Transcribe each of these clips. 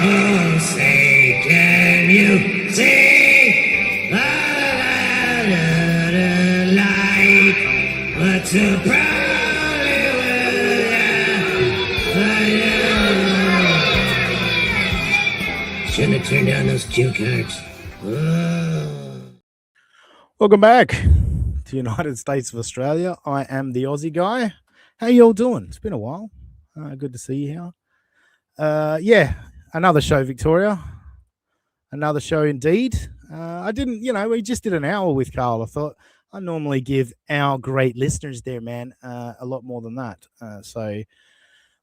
Oh, say, can you see the light? What's a probably shouldn't have turned down those cue cards. Oh. Welcome back to United States of Australia. I am the Aussie guy. How you all doing? It's been a while. Good to see you here. Yeah, another show, Victoria. Another show indeed. I didn't, we just did an hour with Carl. I thought I normally give our great listeners there, man, a lot more than that. So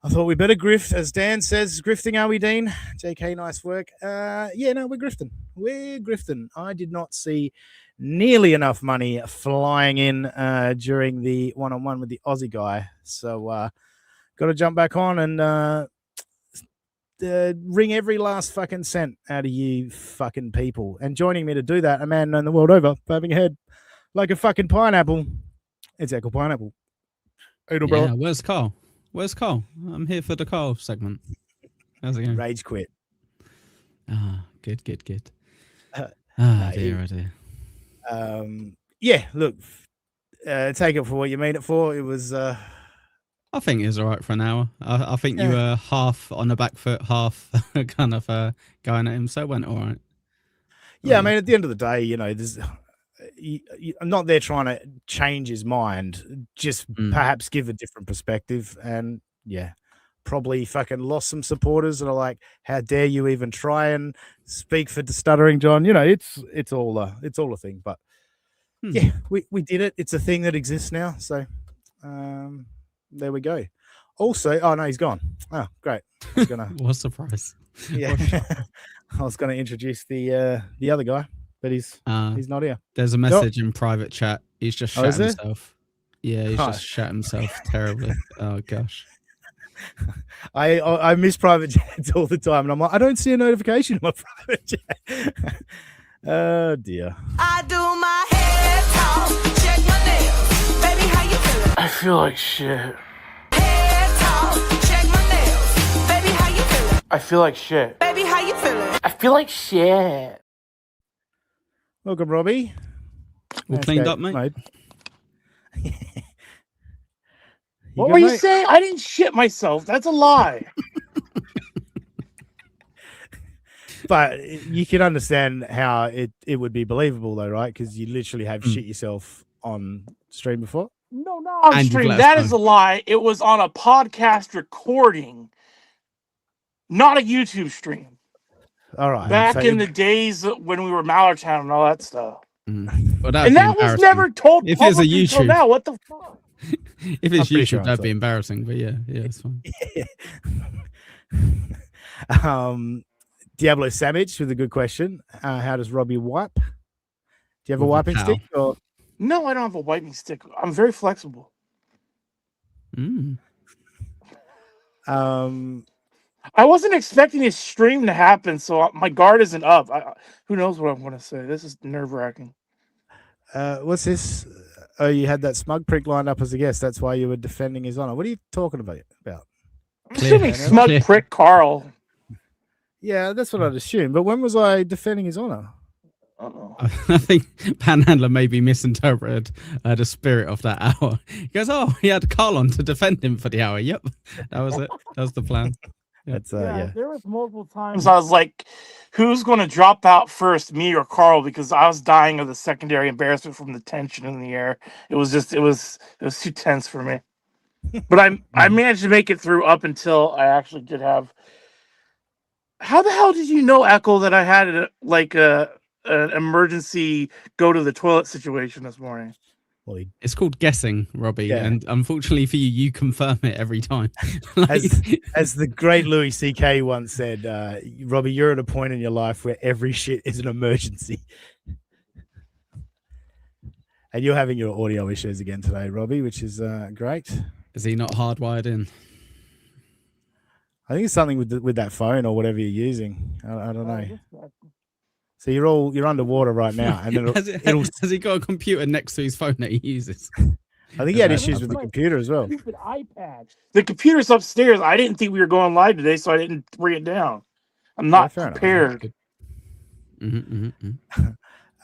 I thought we better grift, as Dan says. Grifting, are we, Dean? JK, nice work. We're grifting. We're grifting. I did not see nearly enough money flying in during the one-on-one with the Aussie guy. So got to jump back on and wring every last fucking cent out of you fucking people. And joining me to do that, a man known the world over, bobbing ahead like a fucking pineapple. It's Echo Pineapple. Yeah, where's Carl? Where's Carl? I'm here for the Carl segment. How's it going? Rage quit. Good. Dear, oh dear. Look, take it for what you mean it for. It was... I think it was all right for an hour. I think you were half on the back foot, half kind of going at him, so it went all right. Yeah, I mean, at the end of the day, I'm not there trying to change his mind, just perhaps give a different perspective. And yeah, probably fucking lost some supporters that are like, how dare you even try and speak for the stuttering John? It's all a thing. But yeah, we did it. It's a thing that exists now. So there we go. Also, oh no, he's gone. Oh, great. What a surprise. Yeah. I was gonna introduce the other guy, but he's not here. There's a message in private chat. He's just shat himself. Yeah, he's just shat himself terribly. Oh gosh. I miss private chats all the time, and I'm like, I don't see a notification in my private chat. Oh dear. I do my hair talk, check my nails. Baby, how you feeling? I feel like shit. Hair talk, check my nails. Baby, how you feeling? I feel like shit. Baby, how you feeling? I feel like shit. Welcome, Robbie. All cleaned up, mate. What were you saying? I didn't shit myself. That's a lie. But you can understand how it would be believable, though, right? Because you literally have shit yourself on stream before. No, not on stream. That is a lie. It was on a podcast recording, not a YouTube stream. All right. Back in the days when we were Mallertown and all that stuff. Well, and that was never told if it's a YouTube until now. What the fuck? If it's YouTube, that'd be embarrassing. But yeah, it's fine. Diablo Savage with a good question. How does Robbie wipe? Do you have a wiping stick? Or? No, I don't have a wiping stick. I'm very flexible. I wasn't expecting this stream to happen, so my guard isn't up. Who knows what I'm going to say? This is nerve-wracking. What's this? Oh, you had that smug prick lined up as a guest. That's why you were defending his honor. What are you talking about? I'm assuming smug prick Carl. Yeah, that's what I'd assume. But when was I defending his honor? I think Panhandler maybe misinterpreted the spirit of that hour. He goes, "Oh, he had Carl on to defend him for the hour." Yep, that was it. That was the plan. That's There was multiple times I was like, "Who's going to drop out first, me or Carl?" Because I was dying of the secondary embarrassment from the tension in the air. It was too tense for me. But I managed to make it through up until I actually did have. How the hell did you know, Echo, that I had an emergency go to the toilet situation this morning? Well, it's called guessing, Robbie, and unfortunately for you, you confirm it every time. as the great Louis C.K. once said, Robbie, you're at a point in your life where every shit is an emergency. And you're having your audio issues again today, Robbie, which is great. Is he not hardwired in? I think it's something with that phone or whatever you're using. I don't know. So you're underwater right now, and then has he got a computer next to his phone that he uses? I think he had issues with the computer as well. iPad. The computer's upstairs. I didn't think we were going live today, so I didn't bring it down. I'm not fair enough. prepared.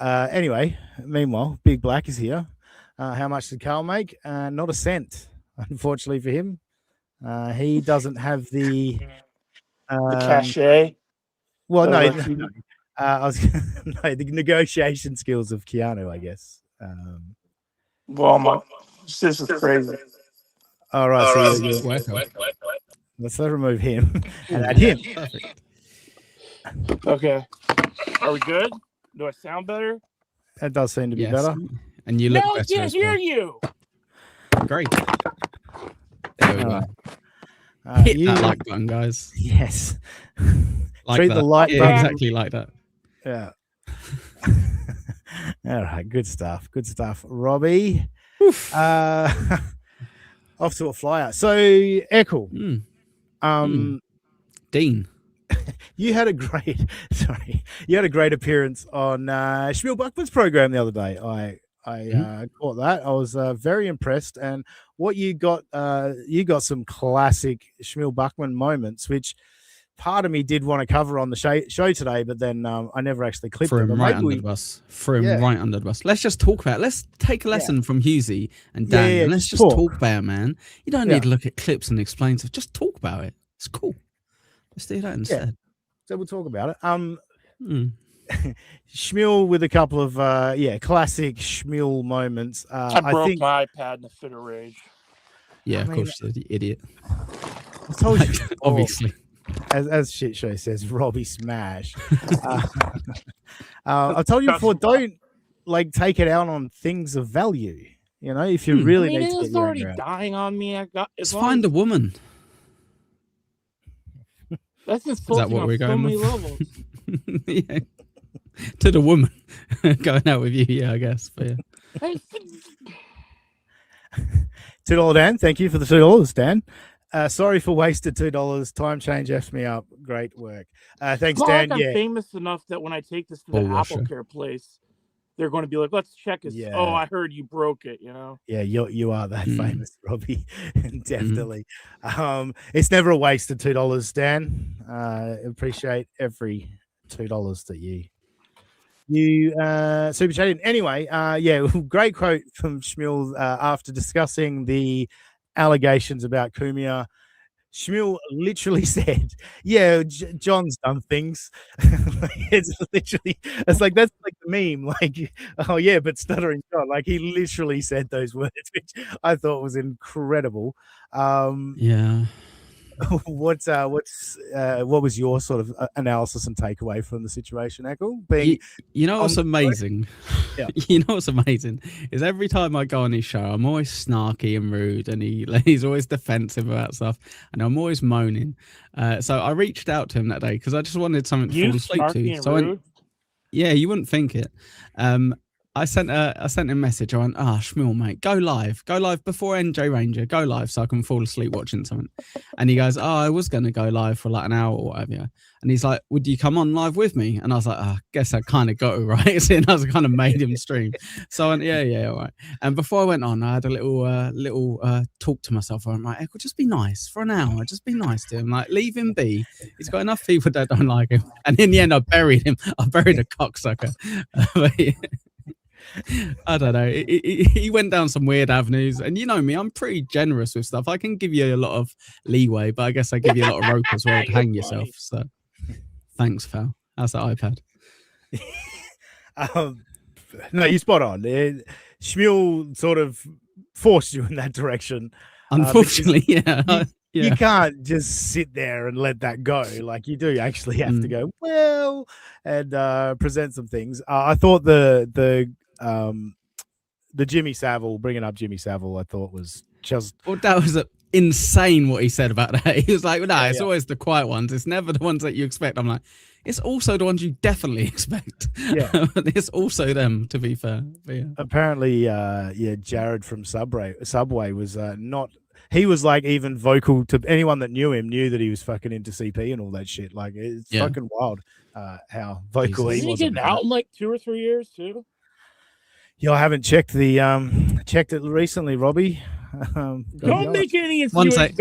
Anyway, meanwhile, Big Black is here. How much did Carl make? Not a cent, unfortunately for him. He doesn't have the cachet. Well, no, like no. I was no, the negotiation skills of Keanu, I guess. Well, this is crazy. All right, so let's remove him and add him. Perfect. Okay. Are we good? Do I sound better? That does seem to be Yes. better. And you look Now I better can't as hear well. you. Great. There we go. Hit You, that like button, guys. yes. Like Treat that. the like Yeah, button. exactly like that. Yeah. All right, good stuff. Good stuff, Robbie. Off to a flyer. So, Eccles, Dean. you had a great appearance on Shmil Buckman's program the other day. I caught that. I was very impressed, and what you got some classic Shmil Buckman moments, which part of me did want to cover on the show today, but then I never actually clipped Threw them. him But right maybe under the bus. Right under the bus. Let's just talk about it. Let's take a lesson from Husey and Dan. Let's just talk about it, man. You don't need to look at clips and explain stuff. Just talk about it. It's cool. Let's do that instead. So we'll talk about it. Shmil with a couple of classic Shmil moments. I broke my iPad in a fit of rage. Yeah, of course you did, you idiot. I told you, obviously. As Shit Show says, Robbie smash. I told you before, don't take it out on things of value. You know, if you really need to get it's your already anger out. dying on me. Let's find a woman. That's Is that what we're going many with? levels. Yeah. To the woman going out with you, yeah, I guess. But yeah. $2 Dan, thank you for the $2, Dan. Sorry for wasted $2. Time change F's me up. Great work. Thanks, Dan. I'm famous enough that when I take this to the Apple Care place, they're going to be like, let's check it. Yeah. Oh, I heard you broke it, you know? Yeah, you are that famous, Robbie. Definitely. It's never a wasted $2, Dan. Appreciate every $2 that you super chatted. Anyway, great quote from Shmil after discussing the allegations about Kumia. Shmil literally said, "Yeah, John's done things." It's like that's like the meme, like, "Oh yeah, but stuttering John." Like he literally said those words, which I thought was incredible. Yeah. What was your sort of analysis and takeaway from the situation, Eccles? You know what's amazing? Yeah. You know what's amazing is every time I go on his show, I'm always snarky and rude, and he's always defensive about stuff, and I'm always moaning. So I reached out to him that day because I just wanted something to fall asleep to. So you wouldn't think it. I sent him a message. I went, Shmil, mate, go live before NJ Ranger, go live so I can fall asleep watching something. And he goes, I was going to go live for like an hour or whatever. And he's like, would you come on live with me? And I was like, I guess I kind of got it right. So I was kind of made him stream. So I went, yeah, all right. And before I went on, I had a little talk to myself. I went, right, just be nice for an hour. Just be nice to him. Like, leave him be. He's got enough people that don't like him. And in the end, I buried him. I buried a cocksucker. I don't know. He went down some weird avenues, and you know me, I'm pretty generous with stuff. I can give you a lot of leeway, but I guess I give you a lot of rope as well to hang yourself. So, thanks, Val. How's that iPad? No, you're spot on. Shmil sort of forced you in that direction. Unfortunately, yeah. You can't just sit there and let that go. Like you do actually have to go well and present some things. I thought the Jimmy Savile, bringing up Jimmy Savile, I thought was just... Well, that was insane what he said about that. He was like, it's always the quiet ones. It's never the ones that you expect. I'm like, it's also the ones you definitely expect. Yeah. It's also them, to be fair. Yeah. Apparently, Jared from Subway was not... He was like even vocal to anyone that knew him, knew that he was fucking into CP and all that shit. Like it's fucking wild how vocal he was. Didn't he get out in like 2 or 3 years too? Yeah, I haven't checked checked it recently, Robbie. Don't make any One sec.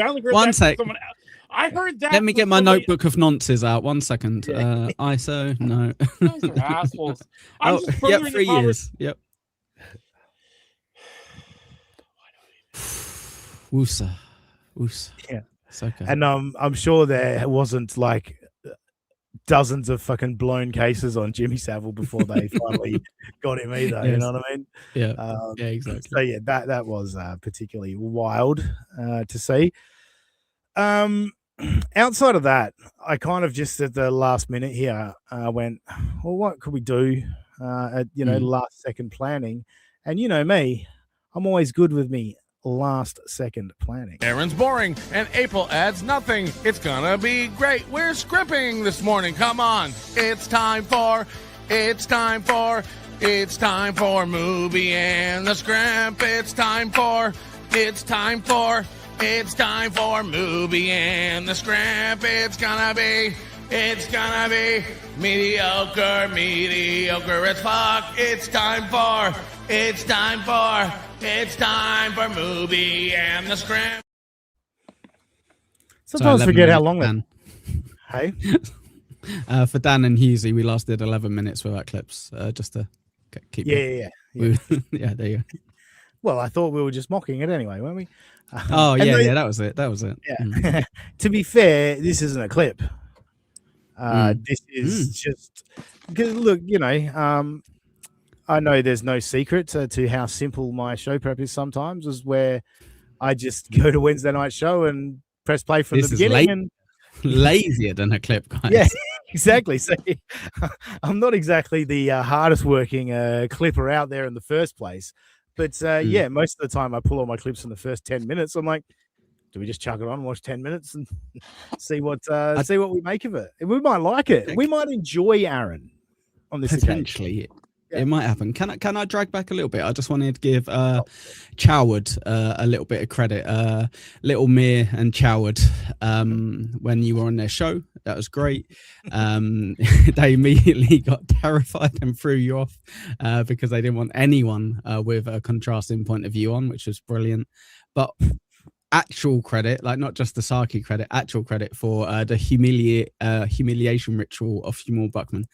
I heard that. Let me get my from somebody- notebook of nonces out. 1 second. Yeah. ISO, no. You guys are assholes. I'm Oh, just yep, furthering 3 the conversation. years. Yep. Woosa. Woosa. Yeah. It's okay. And I'm sure there wasn't like dozens of fucking blown cases on Jimmy Savile before they finally got him either. You Yes. know what I mean? Yeah. Yeah, Exactly. So yeah, that was particularly wild to see. Outside of that, I kind of just at the last minute here went, well, what could we do at last second planning? And you know me, I'm always good with me last second planning. Aaron's boring, and April adds nothing. It's gonna be great. We're scripting this morning. Come on. It's time for Movie and the Scrimp. It's time for Movie and the Scrimp. It's gonna be mediocre as fuck. It's time for Movie and the Scrimp. Sometimes 11 forget how minutes, long Dan. Hey, For Dan and Husey, we lasted 11 minutes without clips, just to keep yeah. yeah, there you go. Well, I thought we were just mocking it anyway, weren't we? Oh, and yeah, that was it. Yeah. Mm. To be fair, this isn't a clip. This is just because look, I know there's no secret to how simple my show prep is. Sometimes is where I just go to Wednesday night show and press play from This the is beginning. And lazier than a clip, guys. yeah, exactly. So I'm not exactly the hardest working clipper out there in the first place. But yeah, most of the time I pull all my clips in the first 10 minutes. I'm like, do we just chuck it on, watch 10 minutes and see what we make of it? We might like it. We might enjoy Aaron on this occasion. Potentially. Yeah. It might happen. Can I drag back a little bit? I just wanted to give Choward a little bit of credit. Little Mir and Choward, when you were on their show, that was great. They immediately got terrified and threw you off because they didn't want anyone with a contrasting point of view on, which was brilliant. But actual credit, like not just the Saki credit, actual credit for the humiliation ritual of Shmil Buckman.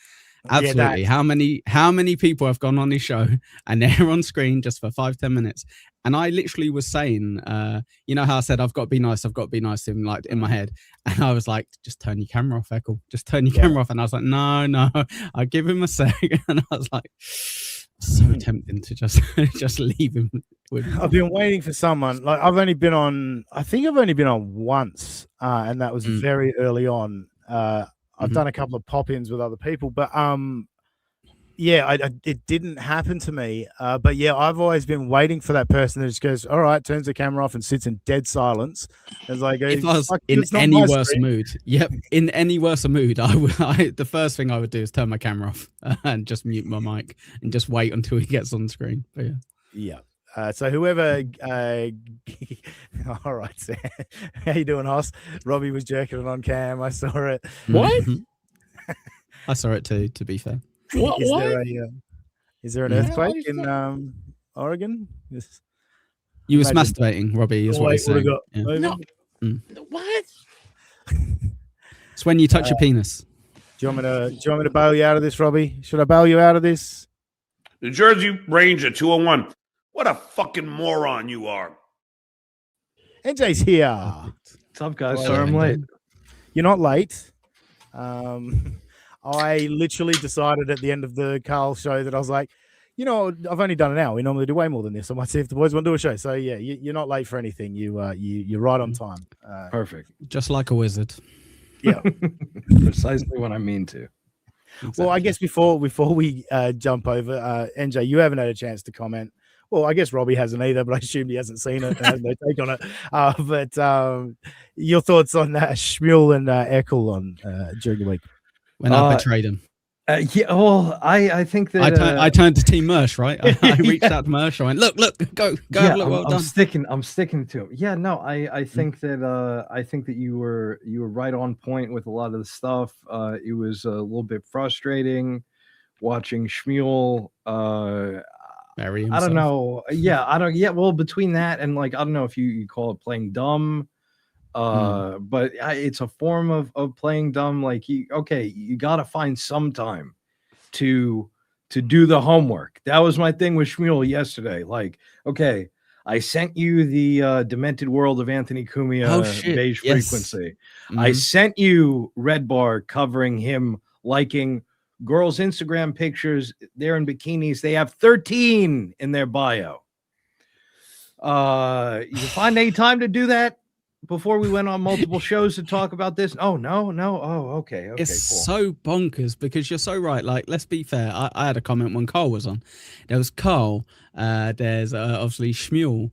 Absolutely. How many people have gone on his show and they're on screen just for 5-10 minutes? And I literally was saying, you know how I said I've got to be nice in like in my head, and I was like, just turn your camera off, Eccles. Just turn your camera off. And I was like, no, I'll give him a second. And I was like, so tempting to just leave him. I've been waiting for someone. Like I've only been on once, and that was very early on. I've done a couple of pop-ins with other people, but yeah, it didn't happen to me. But yeah, I've always been waiting for that person that just goes, all right, turns the camera off and sits in dead silence. It's like, if I was in any worse mood, in any worse mood, the first thing I would do is turn my camera off and just mute my mic and just wait until he gets on screen. But yeah. So whoever, all right, Sam. How you doing, Hoss? Robbie was jerking it on cam. I saw it. What? I saw it too. To be fair, What? Is there an earthquake in Oregon? You was masturbating, Robbie. Is what you're saying. No. What? It's when you touch your penis. Do you want me to bail you out of this, Robbie? Should I bail you out of this? New Jersey Ranger 201. What a fucking moron you are. NJ's here. What's up, guys? Sorry I'm late. You're not late. I literally decided at the end of the Carl show that I was like, I've only done an hour. We normally do way more than this. I might see if the boys want to do a show. So yeah, you're not late for anything. You're right on time. Perfect. Just like a wizard. Yeah. Precisely what I mean to. Exactly. Well, I guess before we jump over, NJ, you haven't had a chance to comment. Well, I guess Robbie hasn't either, but I assume he hasn't seen it and has no take on it. But your thoughts on Shmil and Eccles on during the week? When I betrayed him. Yeah, well, I think that I turned to Team Mersh, right? I reached out to Mersh. I went, look, go, yeah, look, well done. I'm sticking to him. Yeah, no, I think that you were right on point with a lot of the stuff. It was a little bit frustrating watching Shmil. I don't know. Yeah, well, between that and like I don't know if you call it playing dumb. But it's a form of playing dumb. Like, you got to find some time to do the homework. That was my thing with Shmil yesterday. Like, okay, I sent you the Demented World of Anthony Cumia Beige Frequency. I sent you Red Bar covering him liking girls' Instagram pictures. They're in bikinis. They have 13 in their bio. You find any time to do that before we went on multiple shows to talk about this? Oh, no. Oh, okay. It's cool. so bonkers because you're so right. Like, let's be fair. I had a comment when Carl was on. There was Carl. There's obviously Shmul.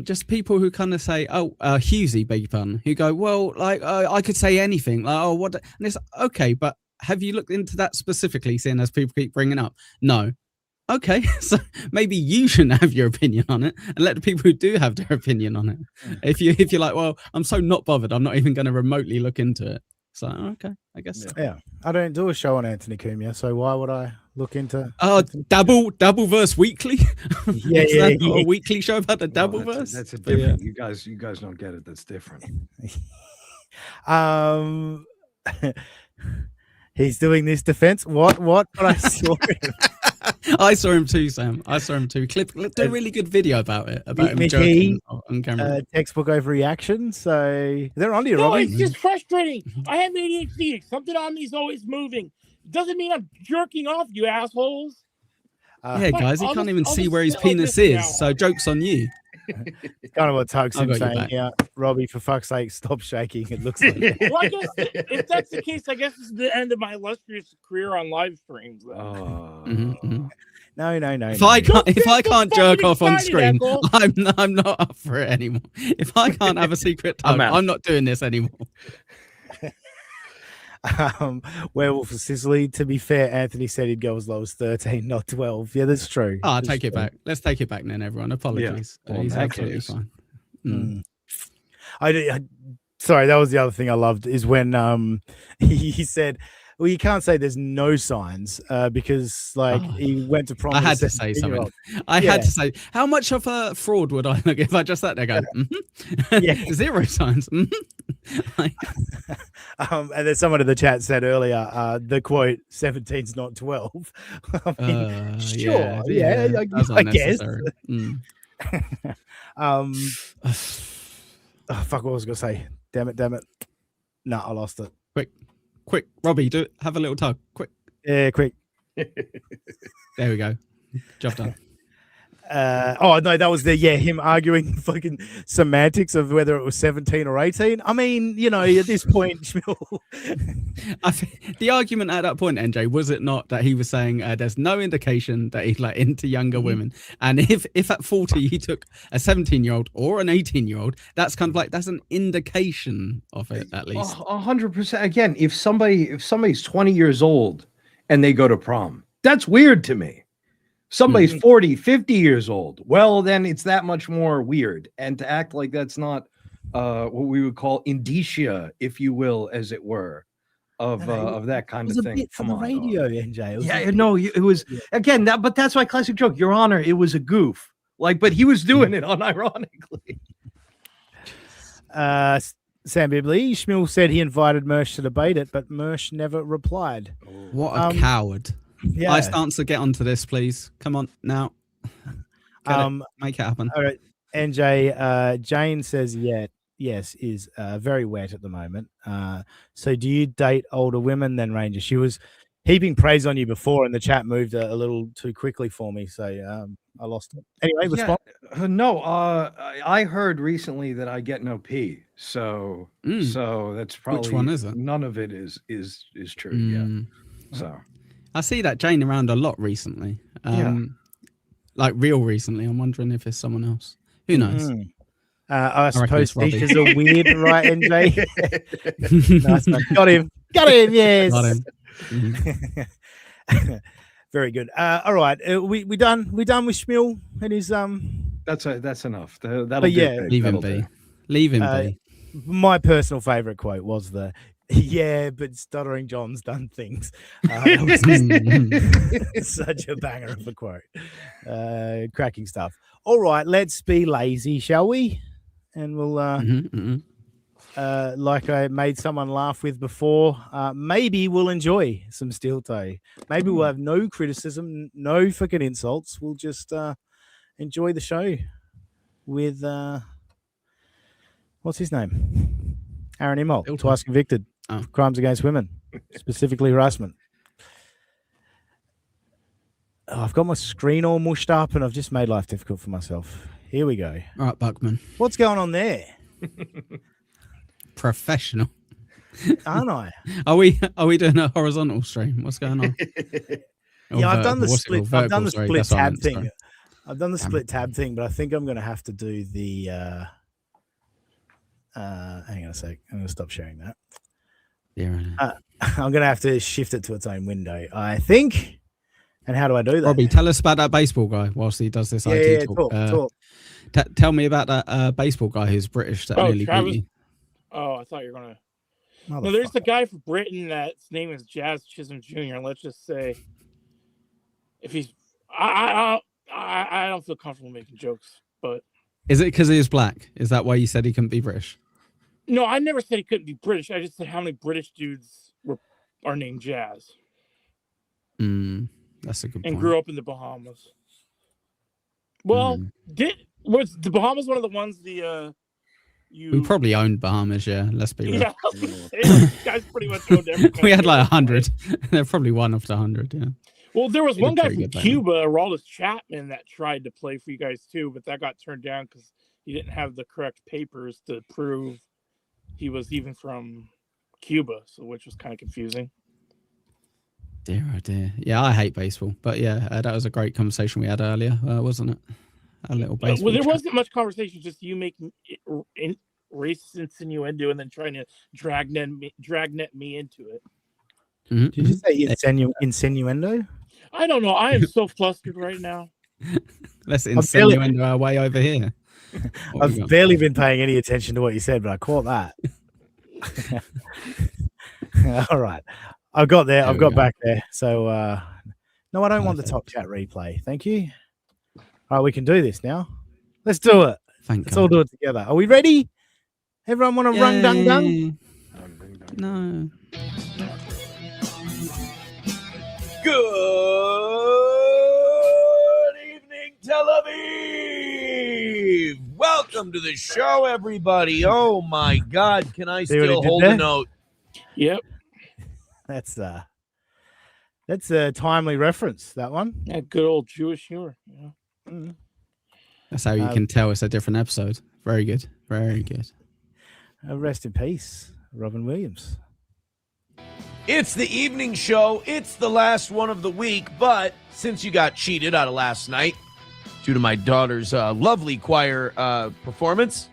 Just people who kind of say, Husey, beg your pardon, who go, well, like, I could say anything. Like, oh, what? And it's okay, but have you looked into that specifically, seeing as people keep bringing up? No. Okay, so maybe you shouldn't have your opinion on it, and let the people who do have their opinion on it. If you're like, well, I'm so not bothered, I'm not even going to remotely look into it. So okay, I guess. Yeah, I don't do a show on Anthony Cumia, so why would I look into? Dabbleverse Weekly. Yeah, a weekly show about the Dabbleverse. That's a different. You guys don't get it. That's different. He's doing this defense. What? But I saw him. I saw him too, Sam. I saw him too. Do a really good video about it. About him joking on camera. Textbook overreaction. So they're on to you, No, Robbie. it's just frustrating. I have ADHD. Something on me is always moving. Doesn't mean I'm jerking off, you assholes. Yeah, guys, he can't even see just where his sit like penis this is. now. So joke's on you. It's kind of what Tug's I've got your saying. back. Yeah, Robbie, for fuck's sake, stop shaking. It looks like Well, I guess if that's the case, I guess it's the end of my illustrious career on live streams. No. If I can't jerk off on screen, Echo. I'm not up for it anymore. If I can't have a secret tug, I'm not doing this anymore. Werewolf of Sicily. To be fair, Anthony said he'd go as low as 13, not 12. Yeah, that's true. I'll take it back. Let's take it back then, everyone. Apologies. Yeah. Well, He's in that absolutely case. fine. Sorry, that was the other thing I loved is when he said, well, you can't say there's no signs because he went to prom. I had to say something. I had to say, how much of a fraud would I look if I just sat there going, zero signs? And then someone in the chat said earlier, the quote, 17's not 12. I mean, sure. Yeah, I guess. Oh, fuck, what was I going to say? Damn it. No, I lost it. Quick, Robbie, have a little tug. Quick. Yeah, quick. There we go. Job done. No, that was him arguing fucking semantics of whether it was 17 or 18. I mean, at this point, Shmil. The argument at that point, NJ, was it not that he was saying there's no indication that he's like into younger women, and if at 40 he took a 17-year-old or an 18-year-old, that's kind of like that's an indication of it at least. 100%. Again, if somebody's 20 years old and they go to prom, that's weird to me. Somebody's 40, 50 years old. Well, then it's that much more weird. And to act like that's not what we would call indicia, if you will, as it were, of that kind of thing. Come on, radio, NJ. It was again but that's my classic joke. Your Honor, it was a goof. But he was doing it unironically. Sam Bibley, Shmil said he invited Mersh to debate it, but Mersh never replied. What a coward. Yeah. Last answer, get onto this, please. Come on now. Make it happen. All right, NJ. Jane says yes, is very wet at the moment. So do you date older women then, Ranger? She was heaping praise on you before, and the chat moved a little too quickly for me, so I lost it. Anyway, respond. No, I heard recently that I get no pee, so that's probably which one is it? None of it is true. Yeah, so. I see that Jane around a lot recently. Like real recently. I'm wondering if it's someone else. Who knows? I suppose features are weird, right, NJ? Nice one. Got him. Yes. Got him. Very good. All right. We done with Shmil and his That's enough. That'll do. Leave him be. My personal favorite quote was but Stuttering John's done things. Such a banger of a quote. Cracking stuff. All right, let's be lazy, shall we? And we'll like I made someone laugh with before, maybe we'll enjoy some steel toe. Maybe we'll have no criticism, no fucking insults. We'll just enjoy the show with what's his name? Aaron Immol, Steel toe. twice convicted for crimes against women, specifically harassment. Oh, I've got my screen all mushed up and I've just made life difficult for myself. Here we go. All right, Buckman. What's going on there? Professional. Aren't I? Are we doing a horizontal stream? What's going on? Yeah, I've done the What's it split. called? I've done the Vertical, sorry, split that's what I tab meant, thing. sorry. I've done the Damn. split tab thing, but I think I'm going to have to do the. Hang on a sec. I'm going to stop sharing that. Yeah. I'm going to have to shift it to its own window, I think. And how do I do that? Robbie, tell us about that baseball guy whilst he does this yeah, IT yeah, talk. talk. Tell me about that baseball guy who's British that nearly Travis. beat you. Oh, I thought you were gonna. No, there's the guy from Britain that's name is Jazz Chisholm Jr. And let's just say, if he's, I don't feel comfortable making jokes, but Is it because he is black? Is that why you said he couldn't be British? no, I never said he couldn't be British. I just said how many British dudes are named Jazz That's a good and point. grew up in the Bahamas. Well, was the Bahamas one of the ones We probably owned Bahamas, yeah. Let's be real. Yeah, I was gonna say, you guys pretty much owned everything. We had like 100. They're probably one of the 100, yeah. Well, there was They one did guy pretty from good back Cuba, Araldus Chapman, that tried to play for you guys too, but that got turned down because he didn't have the correct papers to prove he was even from Cuba, so which was kind of confusing. Dear, oh dear. Yeah, I hate baseball. But yeah, that was a great conversation we had earlier, wasn't it? A little baseball. Well, there chat. wasn't much conversation, just you making racist innuendo and then trying to dragnet me into it. Mhm, Did you mhm. say insinuendo? I don't know. I am so flustered right now. Let's barely- insinuate our way over here. What we I've got? barely been paying any attention to what you said, but I caught that. All right. I've got there. There I've we got go. back there. So, no, I don't want the top chat replay. Thank you. All right, we can do this now. Let's do it. Thank Let's God. all do it together. Are we ready? Everyone want to rung dung dung? Yay. No. Good evening, Tel Aviv. Welcome to the show, everybody. Oh my God, can I See what he still did hold there? a note? Yep. That's a timely reference, that one. Yeah, good old Jewish humor. Yeah. Mm. That's how you can tell it's a different episode. Very good. Very good. Rest in peace, Robin Williams. It's the evening show. It's the last one of the week, but since you got cheated out of last night due to my daughter's lovely choir performance,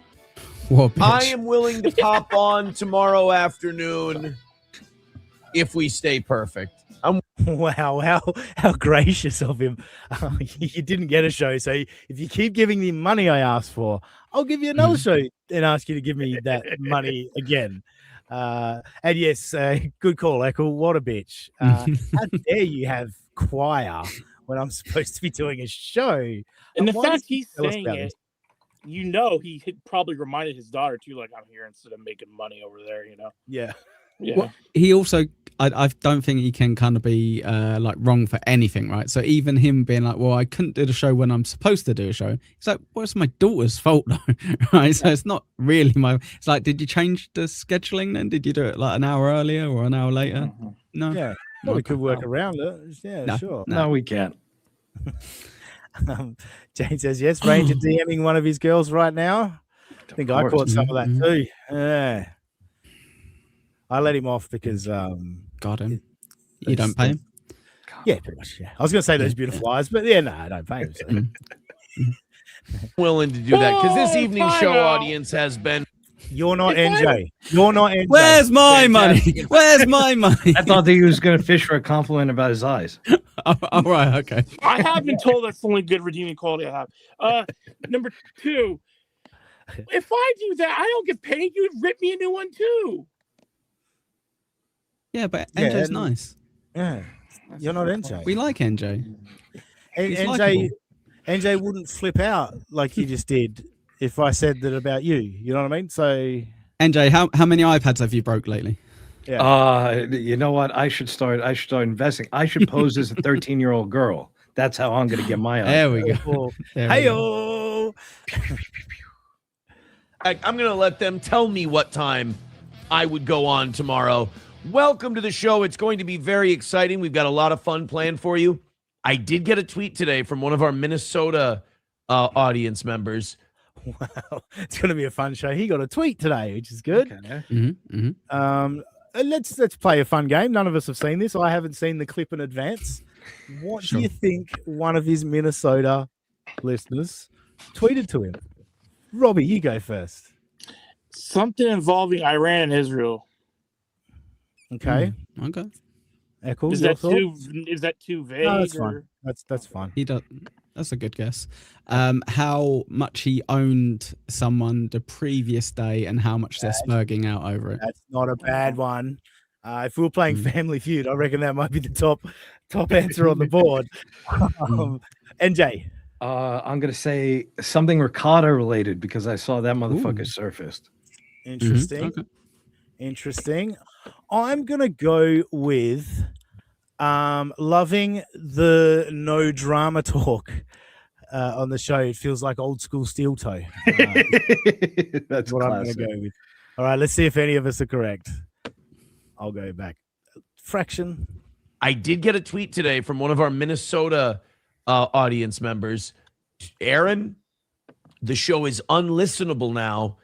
What a bitch. I am willing to pop on tomorrow afternoon if we stay perfect. Wow, how gracious of him. You didn't get a show, so if you keep giving the money I asked for, I'll give you another show and ask you to give me that money again. And yes, good call, Echo. What a bitch. How dare you have choir when I'm supposed to be doing a show? And the why fact does he he's tell us saying about it, this? you know, he had probably reminded his daughter too, like, I'm here instead of making money over there, you know? Yeah. Yeah. Well, he also, I don't think he can kind of be like wrong for anything, right? So even him being like, well, I couldn't do the show when I'm supposed to do a show. It's like, well, it's my daughter's fault though, right? So it's not really my, it's like, did you change the scheduling then? Did you do it like an hour earlier or an hour later? No. Yeah. Well, we Okay. could work around it. Yeah, No. sure. No, we can't. Jane says, yes, Ranger DMing one of his girls right now. I think I caught some of that too. Yeah. I let him off because Got him. You don't pay him? yeah, pretty much. Yeah, I was going to say those beautiful eyes, but yeah, no, I don't pay him. So. Willing to do that because this Oh, evening fine show now. audience has been You're not If I- NJ. You're not NJ. Where's my money? Fantastic. Where's my money? I thought that he was going to fish for a compliment about his eyes. Oh, right, okay. I have been told that's the only good redeeming quality I have. Number two, if I do that, I don't get paid. You'd rip me a new one too. Yeah, but Yeah, NJ's and- nice. Yeah, you're not NJ. We like NJ. He's NJ, likable. NJ wouldn't flip out like you just did if I said that about you. You know what I mean? So NJ, how many iPads have you broke lately? You know what? I should start investing. I should pose as a 13-year-old girl. That's how I'm going to get my There iPad. we go. Hey-o! I'm going to let them tell me what time I would go on tomorrow. Welcome to the show. It's going to be very exciting. We've got a lot of fun planned for you. I did get a tweet today from one of our Minnesota audience members. Wow, it's going to be a fun show. He got a tweet today, which is good. Okay. Let's play a fun game. None of us have seen this. I haven't seen the clip in advance. What do you think one of his Minnesota listeners tweeted to him? Robbie, you go first. Something involving Iran and Israel. Okay. Okay. Eccles, Is your that thought? is that too vague? No, that's or- fine. That's fine. He does. That's a good guess. How much he owned someone the previous day and how much they're spurging out over it. That's not a bad one. If we were playing Family Feud, I reckon that might be the top answer on the board. NJ. I'm going to say something ricotta related because I saw that motherfucker surfaced. Interesting. Okay. Interesting. I'm gonna go with loving the no drama talk on the show. It feels like old school steel toe. That's what I'm classic. gonna go with. All right, let's see if any of us are correct. I'll go back. Fraction. I did get a tweet today from one of our Minnesota audience members. Aaron, the show is unlistenable now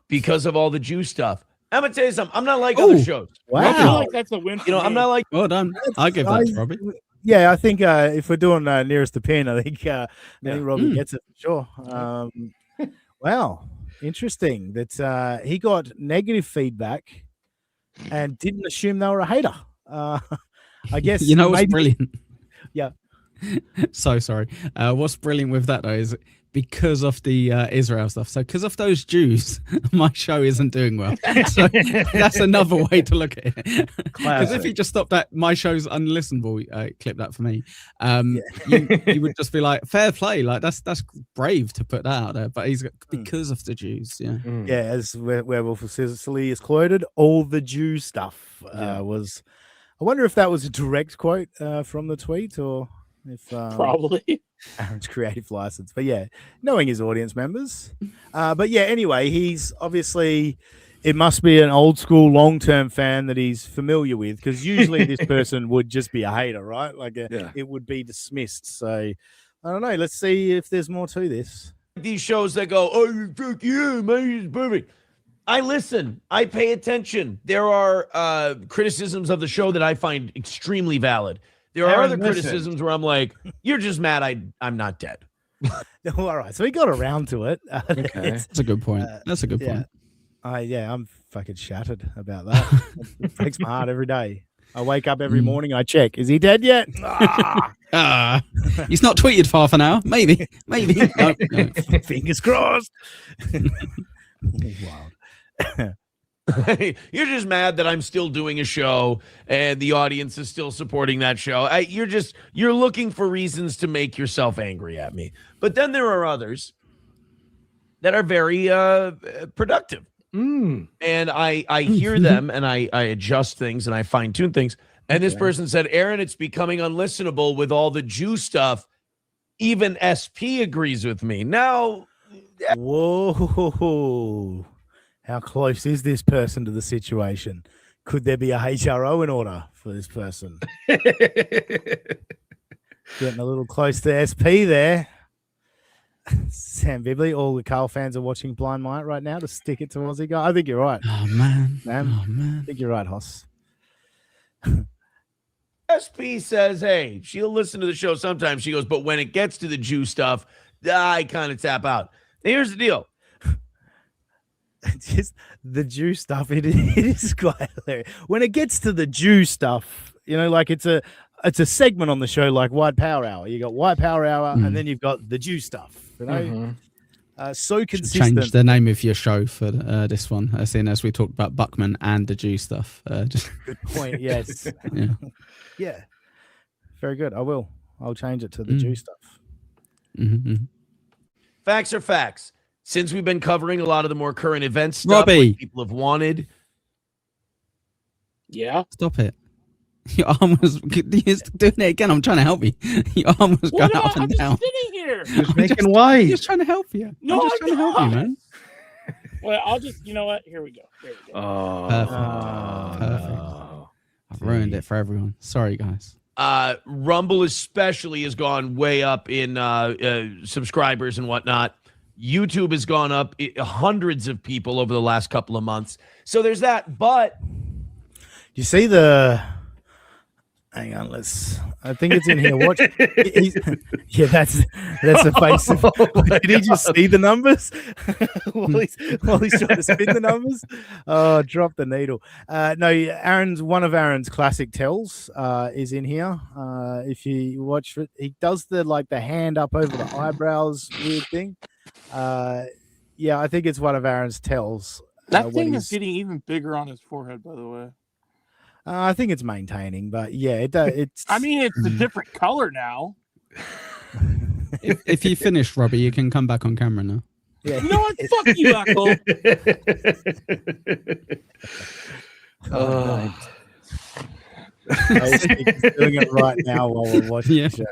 because of all the Jew stuff. I'm going to tell you something. I'm not like other shows. Wow. I feel like that's a win. You know, I'm not like. Well done. I'll give that to Robbie. Yeah, I think if we're doing nearest the pin, I think Robbie gets it for sure. Wow, interesting that he got negative feedback and didn't assume they were a hater. I guess You know what's brilliant? Yeah. So sorry. What's brilliant with that though is because of the Israel stuff. So because of those Jews, my show isn't doing well. So that's another way to look at it. Because if you just stopped at my show's unlistenable, clip that for me. You would just be like, fair play. Like that's brave to put that out there. But he's because of the Jews. Yeah. Yeah, as Werewolf of Sicily is quoted, all the Jew stuff was. I wonder if that was a direct quote from the tweet or if Probably Aaron's creative license. But yeah, knowing his audience members. But yeah, anyway, he's obviously, it must be an old school long-term fan that he's familiar with because usually this person would just be a hater, right? Like it would be dismissed. So I don't know. Let's see if there's more to this. These shows that go, oh, fuck you, man, it's perfect. I listen. I pay attention. There are criticisms of the show that I find extremely valid. There are other criticisms where I'm like, you're just mad I'm not dead. All right. So he got around to it. Okay. That's a good point. That's a good point. I'm fucking shattered about that. It breaks my heart every day. I wake up every morning. I check. Is he dead yet? He's not tweeted for half an hour. Maybe. No. Fingers crossed. Wild. You're just mad that I'm still doing a show and the audience is still supporting that show. You're looking for reasons to make yourself angry at me. But then there are others that are very productive. And I hear them and I adjust things and I fine tune things. And this person said, Aaron, it's becoming unlistenable with all the Jew stuff. Even SP agrees with me. Now, whoa. How close is this person to the situation? Could there be a HRO in order for this person? Getting a little close to SP there. Sam Bibley, all the Carl fans are watching Blind Might right now to stick it to Aussie guy. I think you're right. Oh, man. I think you're right, Hoss. SP says, hey, she'll listen to the show sometimes. She goes, but when it gets to the Jew stuff, I kind of tap out. Now, here's the deal. Just the Jew stuff, it is quite hilarious. When it gets to the Jew stuff, like it's a segment on the show like White Power Hour. You got White Power Hour and then you've got the Jew stuff. So consistent. Change the name of your show for this one, as we talked about Buckman and the Jew stuff. Just good point. Yes. Yeah. Very good. I'll change it to the Jew stuff. Facts are facts. since we've been covering a lot of the more current event stuff, Robbie. what people have wanted. Yeah. Stop it. Your arm was you're doing it again. I'm trying to help you. Your arm was What going up I'm and just down. sitting here. Just making wise. Just trying to help you. No, I'm just trying to help you, man. Well, I'll just, you know what? Here we go. Oh, Perfect. I've ruined it for everyone. Sorry, guys. Rumble especially has gone way up in subscribers and whatnot. YouTube has gone up hundreds of people over the last couple of months. So there's that. But you see the... Hang on, I think it's in here. Watch. Yeah, that's the face of... Did he just see the numbers while he's trying to spin the numbers? Oh, drop the needle. No, one of Aaron's classic tells is in here. If you watch it, he does the hand up over the eyebrows weird thing. Yeah, I think it's one of Aaron's tells. That thing is getting even bigger on his forehead, by the way. I think it's maintaining, but yeah, it's. I mean, it's a different color now. If you finish, Robbie, you can come back on camera now. Yeah. You know what? Fuck you, Echo. He's doing it right now while we're watching the show.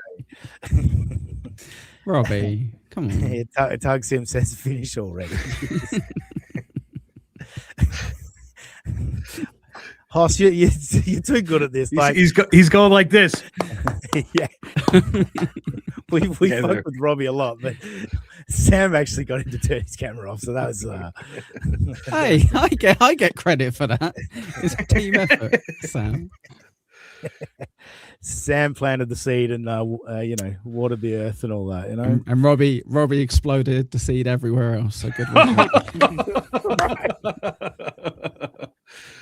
Robbie, come on. It tugs him, says finish already. Hoss, you're too good at this. He's going like this. Yeah. we fuck with Robbie a lot, but Sam actually got him to turn his camera off, so that was Hey, I get credit for that. It's a team effort, Sam. Sam planted the seed and watered the earth and all that, And Robbie exploded the seed everywhere else. So good work.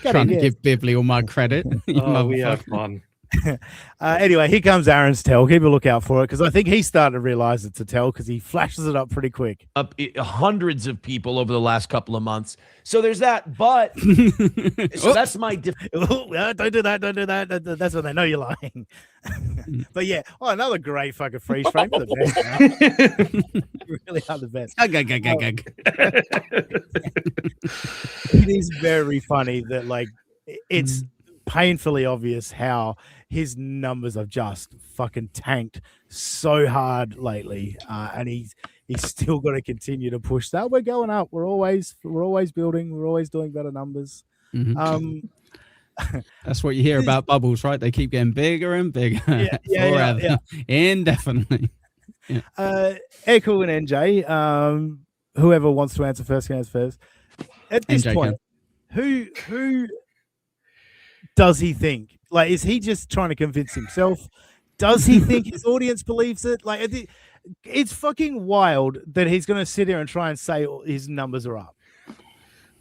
Trying to give Bibley all my credit. We have fun. Anyway, here comes Aaron's tell. Keep a lookout for it because I think he's starting to realize it's a tell because he flashes it up pretty quick. Up hundreds of people over the last couple of months. So there's that. But so that's my. Don't do that. Don't do that. That's when they know you're lying. But yeah, another great fucking freeze frame. For the best, you really are the best. It is very funny that it's painfully obvious how his numbers have just fucking tanked so hard lately, and he's still got to continue to push that. We're going up. We're always building. We're always doing better numbers. Mm-hmm. That's what you hear about bubbles, right? They keep getting bigger and bigger forever, indefinitely. Yeah. Echo and NJ, whoever wants to answer first can answer first. At this NJ point, who does he think? Is he just trying to convince himself? Does he think his audience believes it? It's fucking wild that he's going to sit here and try and say his numbers are up.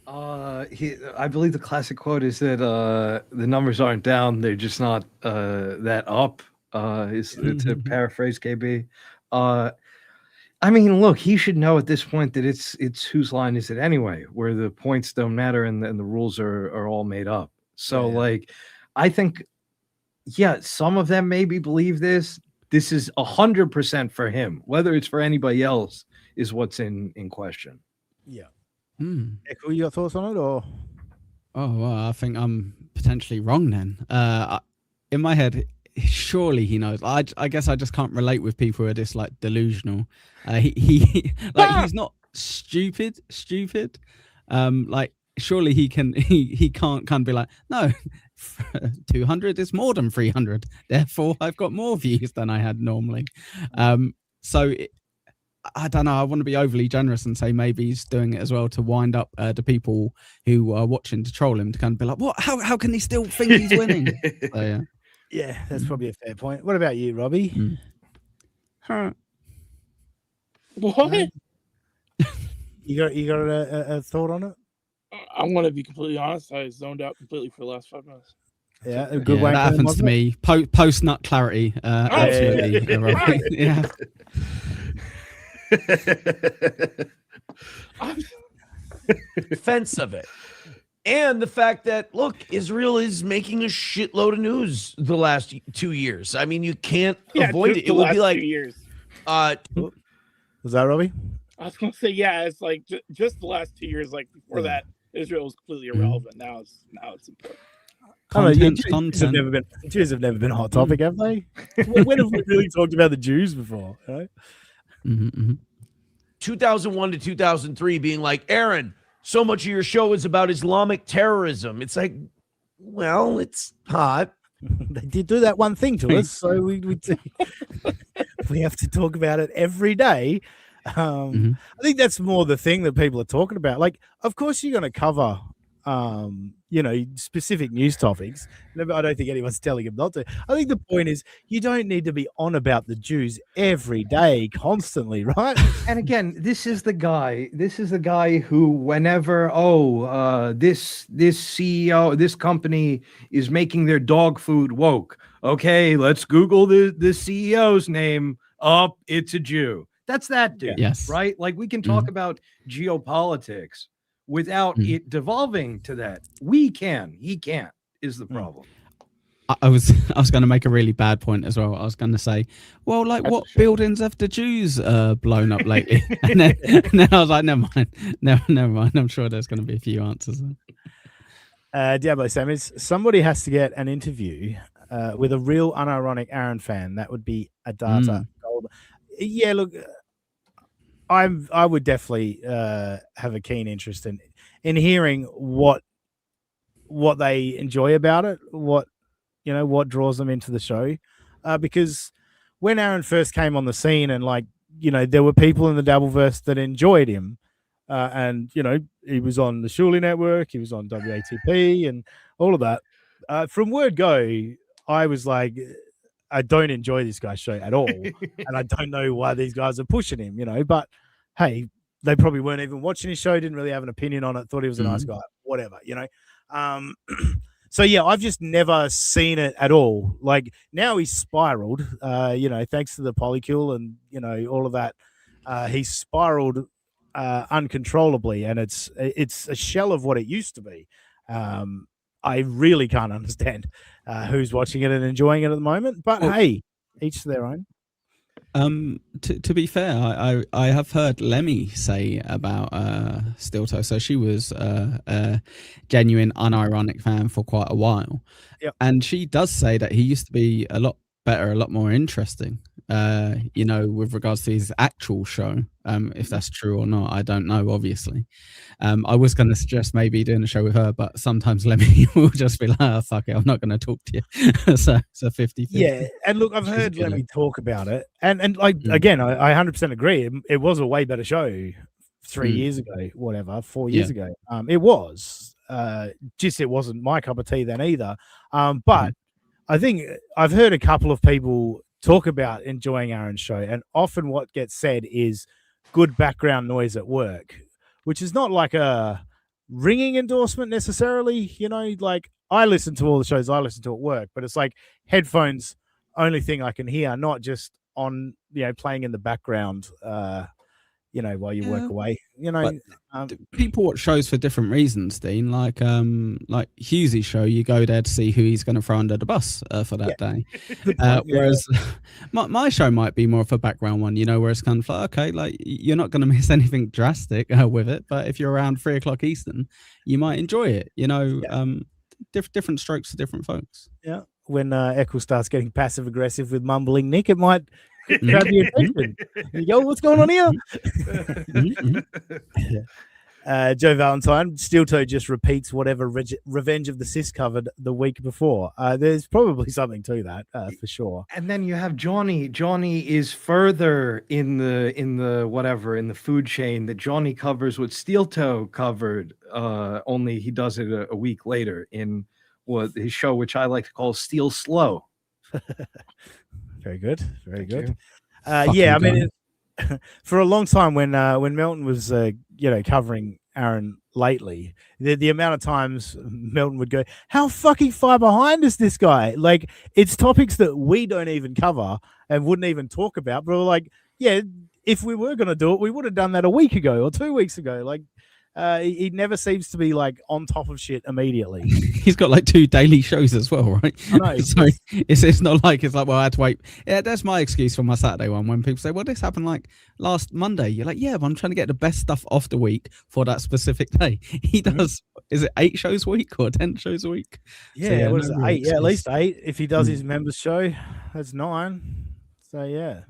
I believe the classic quote is that the numbers aren't down; they're just not that up. To paraphrase KB. I mean, look, he should know at this point that it's whose line is it anyway, where the points don't matter and the rules are all made up. So, I think, some of them maybe believe this. This is 100% for him. Whether it's for anybody else is what's in question. Yeah. Echo, you got thoughts on it, or? Oh, well, I think I'm potentially wrong then. In my head, surely he knows. I guess I just can't relate with people who are just delusional. He's not stupid. Surely he can't kind of be like, no, 200 is more than 300. Therefore, I've got more views than I had normally. I don't know. I want to be overly generous and say maybe he's doing it as well to wind up the people who are watching to troll him to kind of be like, what? How can he still think he's winning? So, yeah. Yeah, that's probably a fair point. What about you, Robbie? What? You got a thought on it? I'm going to be completely honest. I zoned out completely for the last 5 minutes. Yeah, a good way. That happens to me. Post nut clarity. Absolutely. Right. Yeah. Defense of it. And the fact that, look, Israel is making a shitload of news the last 2 years. I mean, you can't avoid it. It would be like 2 years. Was that Robbie? I was gonna say, yeah, it's like just the last 2 years. Like before Yeah. that, Israel was completely irrelevant. Now it's important. I don't know, Content's Jews have content. never been a hot topic, have they? When have we really talked about the Jews before? Right? 2001 to 2003 being like, Aaron, so much of your show is about Islamic terrorism. It's like, well, it's hot. They did do that one thing to us, so we we have to talk about it every day. I think that's more the thing that people are talking about. Like, of course, you're going to cover, specific news topics. I don't think anyone's telling them not to. I think the point is you don't need to be on about the Jews every day, constantly, right? And again, this is the guy who, whenever this CEO, this company is making their dog food woke. Okay, let's Google the CEO's name. Oh, it's a Jew. That's that dude. Yes. Right? Like, we can talk about geopolitics without it devolving to that. We can. He can't, is the problem. I was going to make a really bad point as well. I was going to say, well, like, what buildings have the Jews blown up lately? and then I was like, never mind. I'm sure there's going to be a few answers. Diablo Sam, somebody has to get an interview with a real unironic Aaron fan. That would be a data gold. Yeah, look, I would definitely have a keen interest in hearing what they enjoy about it, what draws them into the show, because when Aaron first came on the scene, and there were people in the Dabbleverse that enjoyed him, and he was on the Shuli Network, he was on WATP, and all of that. From word go, I was like, I don't enjoy this guy's show at all, and I don't know why these guys are pushing him, But hey, they probably weren't even watching his show, didn't really have an opinion on it, thought he was a nice guy, whatever, So yeah, I've just never seen it at all. Like, now he's spiraled, thanks to the polycule and all of that. He's spiraled uncontrollably, and it's a shell of what it used to be. I really can't understand who's watching it and enjoying it at the moment. But hey, each to their own. To be fair, I have heard Lemmy say about Steel Toe. So she was a genuine, unironic fan for quite a while. Yep. And she does say that he used to be a lot better, a lot more interesting, with regards to his actual show. If that's true or not, I don't know, obviously. I was going to suggest maybe doing a show with her, but sometimes Lemmy will just be like, oh, fuck it, I'm not going to talk to you. so 50-50. Yeah, and look, I've heard Lemmy talk about it, and again, I 100% agree. It was a way better show 3 years ago, whatever, 4 years ago. It was just, it wasn't my cup of tea then either. But I think I've heard a couple of people talk about enjoying Aaron's show, and often what gets said is good background noise at work, which is not like a ringing endorsement necessarily. Like, I listen to all the shows I listen to at work, but it's like headphones, only thing I can hear, not just on, playing in the background, while you work away. People watch shows for different reasons, Dean. Like Hughesy's show, you go there to see who he's going to throw under the bus for that day. Whereas my show might be more of a background one, where it's kind of like, okay, like, you're not going to miss anything drastic with it, but if you're around 3 o'clock Eastern, you might enjoy it. Different strokes for different folks. Yeah. When Eccles starts getting passive aggressive with mumbling Nick, it might grab your attention. Yo, what's going on here? Joe Valentine, Steel Toe just repeats whatever Revenge of the Sis covered the week before. There's probably something to that, for sure. And then you have Johnny. Johnny is further in the food chain that Johnny covers what Steel Toe covered, only he does it a week later in his show, which I like to call Steel Slow. Very good. Very good. I mean, for a long time when Melton was, covering Aaron lately, the amount of times Melton would go, how fucking far behind is this guy? Like, it's topics that we don't even cover and wouldn't even talk about. But we're like, yeah, if we were going to do it, we would have done that a week ago or 2 weeks ago. Like, He never seems to be like on top of shit immediately. He's got like 2 daily shows as well, right? I know. So it's not like it's like, well, I had to wait. Yeah, that's my excuse for my Saturday one. When people say, well, this happened like last Monday, you're like, yeah, but I'm trying to get the best stuff off the week for that specific day. He does, is it 8 shows a week or 10 shows a week? Yeah, So, what is it? no 8? Yeah, at least excuse. 8. If he does his members show, that's 9. So yeah.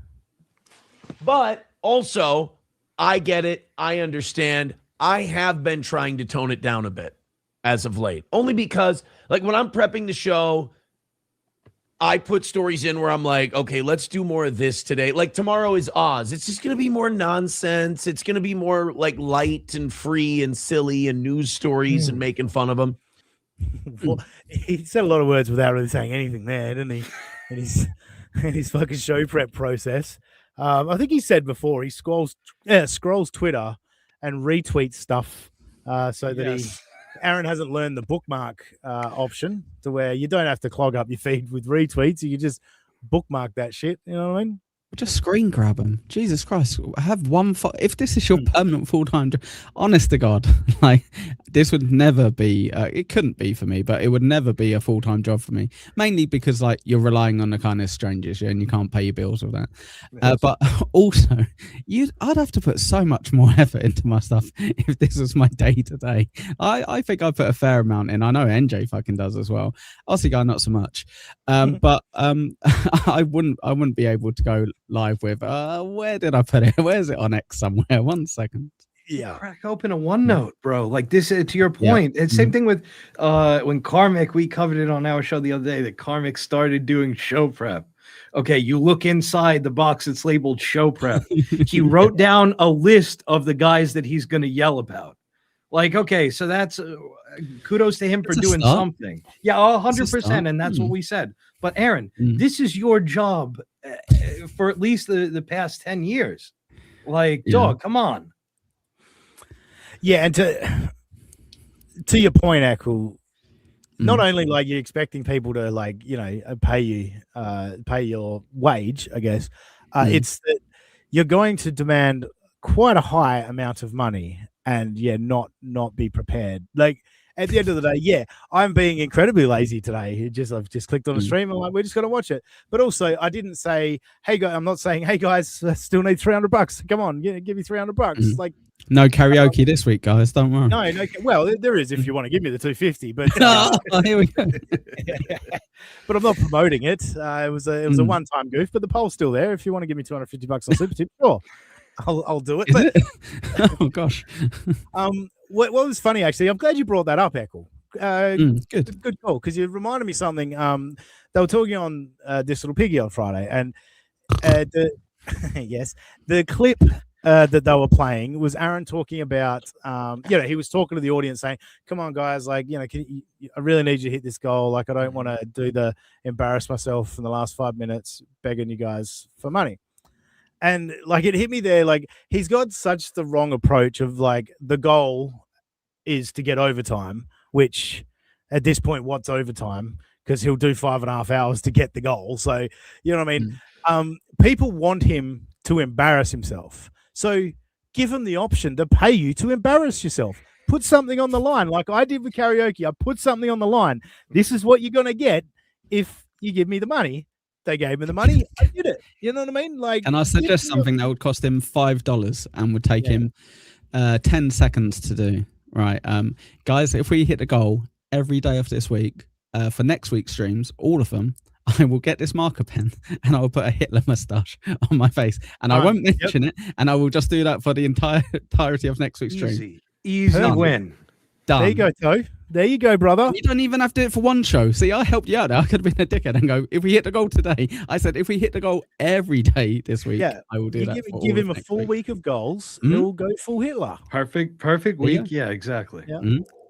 But also, I get it. I understand. I have been trying to tone it down a bit as of late, only because, like, when I'm prepping the show, I put stories in where I'm like, okay, let's do more of this today. Like, tomorrow is Oz. It's just going to be more nonsense. It's going to be more like light and free and silly and news stories and making fun of them. Well, he said a lot of words without really saying anything there, didn't he? In his fucking show prep process. I think he said before he scrolls Twitter and retweets stuff so that Aaron hasn't learned the bookmark option to where you don't have to clog up your feed with retweets. You can just bookmark that shit. You know what I mean? Just screen grab them. Jesus Christ. I have one. If this is your permanent full-time job, honest to God, like this would never be, it couldn't be for me, but it would never be a full-time job for me. Mainly because like you're relying on the kind of strangers, and you can't pay your bills with that. But also, I'd have to put so much more effort into my stuff if this was my day-to-day. I think I put a fair amount in. I know NJ fucking does as well. Aussie guy, not so much. But I wouldn't be able to go live with where did I put it? Where's it on X somewhere? 1 second. Yeah, crack open a OneNote, bro. Like this, to your point. It's same thing with when Karmic, we covered it on our show the other day that Karmic started doing show prep. Okay, you look inside the box that's labeled show prep. He wrote down a list of the guys that he's going to yell about. Like, okay, so that's kudos to him for doing something. Yeah, 100%, and that's what we said. But Aaron, this is your job for at least the past 10 years. Like, dog, come on. Yeah, and to your point, Akul, not only like you're expecting people to like, you know, pay your wage, I guess, it's that you're going to demand quite a high amount of money and not be prepared. Like at the end of the day, I'm being incredibly lazy today. I've just clicked on a stream. I'm like, we're just gonna watch it. But also, I didn't say, hey guys. I'm not saying, hey guys, I still need $300. Come on, give me $300. Like, no karaoke this week, guys. Don't worry. No. Well, there is if you want to give me the $250, but here we go. But I'm not promoting it. It was a one-time goof, but the poll's still there. If you want to give me $250 on supertips, sure, I'll do it. Is it? Oh gosh. What was funny actually? I'm glad you brought that up, Eccles. Good call, because you reminded me something. They were talking on This Little Piggy on Friday, and the clip that they were playing was Aaron talking about. He was talking to the audience saying, "Come on, guys, like, you know, I really need you to hit this goal. Like, I don't want to do the embarrass myself in the last 5 minutes begging you guys for money." And like it hit me there, like he's got such the wrong approach of like the goal is to get overtime, which at this point, what's overtime? Because he'll do 5.5 hours to get the goal. So, you know what I mean? People want him to embarrass himself. So give him the option to pay you to embarrass yourself. Put something on the line. Like I did with karaoke. I put something on the line. This is what you're going to get if you give me the money. They gave me the money. I did it. You know what I mean? Like, and I suggest something that would cost him $5 and would take him 10 seconds to do. Right, guys. If we hit the goal every day of this week for next week's streams, all of them, I will get this marker pen and I will put a Hitler mustache on my face, and I won't mention it, and I will just do that for the entirety of next week's stream. Easy win. Done. There you go, Toe. There you go, brother. You don't even have to do it for one show. See, I helped you out. I could have been a dickhead and go, if we hit the goal today, I said, if we hit the goal every day this week, I will do that. Give him a full week of goals. He'll go full Hitler. Perfect week. Yeah, exactly. Yeah.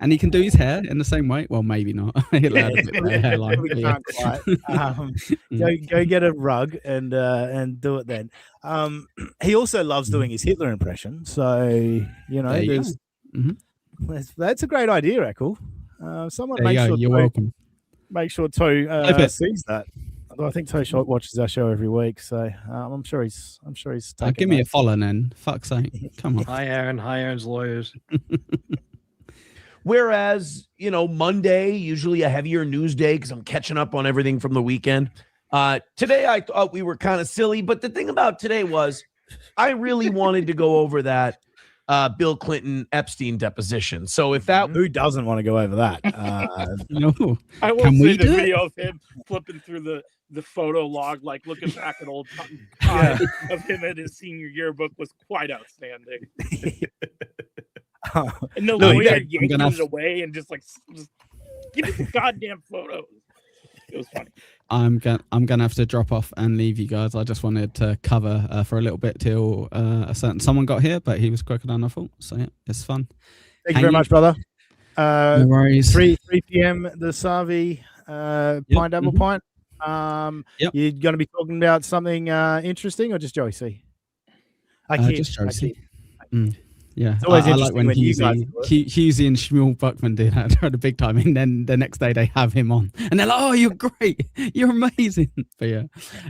And he can do his hair in the same way. Well, maybe not. Hitler had a bit of a hairline. We can't quite. Go get a rug and do it then. He also loves doing his Hitler impression. So, you know, that's a great idea, Eccles. Someone You're welcome. Make sure Toe sees that. Although I think Toe watches our show every week, so I'm sure he's. Give me a follow then. Fuck's sake! Come on. Hi, Aaron. Hi, Aaron's lawyers. Whereas, Monday, usually a heavier news day because I'm catching up on everything from the weekend. Today, I thought we were kind of silly. But the thing about today was I really wanted to go over that Bill Clinton Epstein deposition. So if that Who doesn't want to go over that? No. I will Can say we the do it? video of him flipping through the photo log, like looking back at old times of him at his senior yearbook was quite outstanding. And the Look, lawyer I'm yanking gonna it away and just give me the goddamn photos. It was funny. I'm gonna have to drop off and leave you guys. I just wanted to cover for a little bit till a certain someone got here, but he was quicker than I thought. So yeah, it's fun. Thank you very much, brother. No worries. 3 p.m. the Savi Pine Double Pint. You're going to be talking about something interesting or just Joey C? Just Joey C. Yeah, it's always I like interesting when when you guys do it. Husey and Shmil Buckman do that at the big time, and then the next day they have him on, and they're like, "Oh, you're great, you're amazing." But yeah,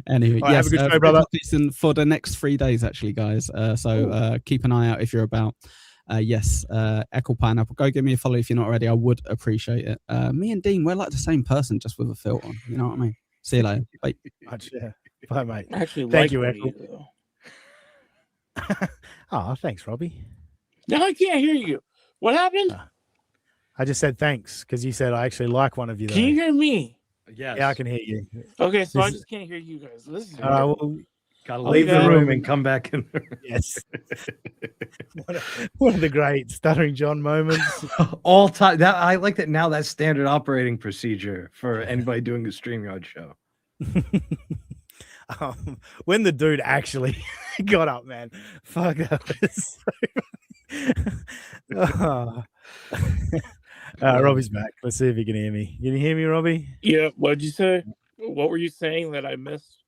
anyway, All right, yes, have a good show, brother. listen for the next 3 days, actually, guys. So keep an eye out if you're about. Yes, Echo Pineapple. Go give me a follow if you're not already. I would appreciate it. Me and Dean, we're like the same person, just with a filter on. You know what I mean? See you later. Bye. Bye, mate. I actually Thank like you, what Echo. he do. Oh, thanks, Robbie. No, I can't hear you. What happened? I just said thanks because you said I actually like one of you. Can you hear me? Yes. Yeah, I can hear you. Okay, so I This- just can't hear you guys. This is Well, Gotta I'll leave leave the that room room. and come back in. yes. One of the great Stuttering John moments. All time. That I like that now. That's standard operating procedure for anybody doing a StreamYard show. When the dude actually got up, man. Fuck, that was so funny. Robbie's back. Let's see if he can hear me. Can you hear me, Robbie? Yeah, what'd you say? What were you saying that I missed?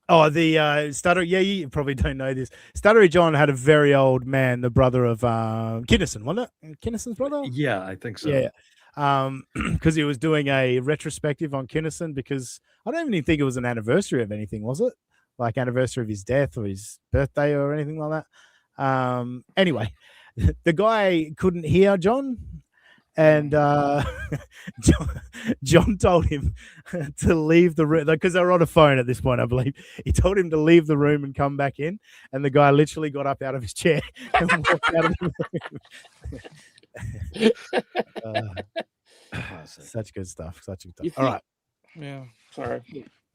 Oh, the Stutter. Yeah, you probably don't know this. Stuttery John had a very old man, the brother of Kinnison, wasn't it? Kinnison's brother? Yeah, I think so. Yeah. Because he was doing a retrospective on Kinnison because I don't even think it was an anniversary of anything, was it? Like anniversary of his death or his birthday or anything like that. Anyway, the guy couldn't hear John. And John told him to leave the room because they were on a phone at this point, I believe. He told him to leave the room and come back in. And the guy literally got up out of his chair and walked out of the room. Such good stuff. Such good stuff. All right. Yeah, sorry.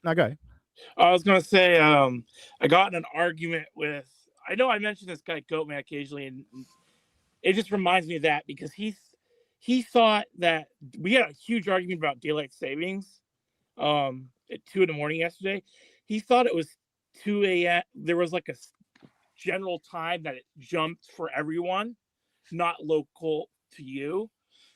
Now go. I was gonna say, I got in an argument with. I know I mentioned this guy Goatman occasionally, and it just reminds me of that because he thought that we had a huge argument about daylight savings, at 2 a.m. yesterday. He thought it was 2 a.m. There was like a general time that it jumped for everyone, not local to you.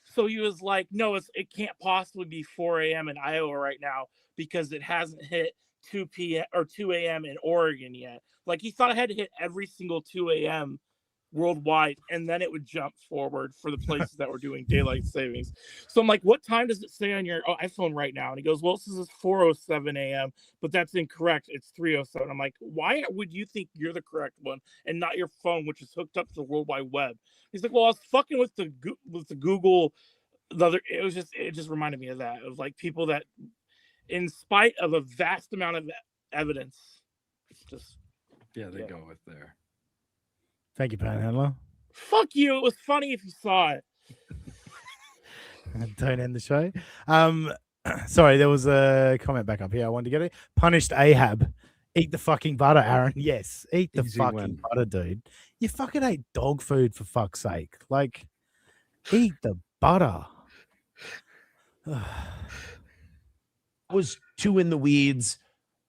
So he was like, no, it can't possibly be 4 a.m. in Iowa right now because it hasn't hit 2 p.m. or 2 a.m. in Oregon yet. Like he thought it had to hit every single 2 a.m. worldwide, and then it would jump forward for the places that were doing daylight savings. So I'm like, what time does it say on your iPhone right now? And he goes, well, this is 4:07 a.m., but that's incorrect. It's 3:07. I'm like, why would you think you're the correct one and not your phone, which is hooked up to the World Wide Web? He's like, well, I was fucking with the Google. It just reminded me of that, of like people that, in spite of a vast amount of evidence, it's just they go with there. Thank you, Panhandler. Fuck you. It was funny if you saw it. Don't end the show. Sorry, there was a comment back up here. I wanted to get it. Punished Ahab. Eat the fucking butter, Aaron. Yes, eat the Easy fucking win. butter, dude. You fucking ate dog food for fuck's sake. Like, eat the butter. was too in the weeds.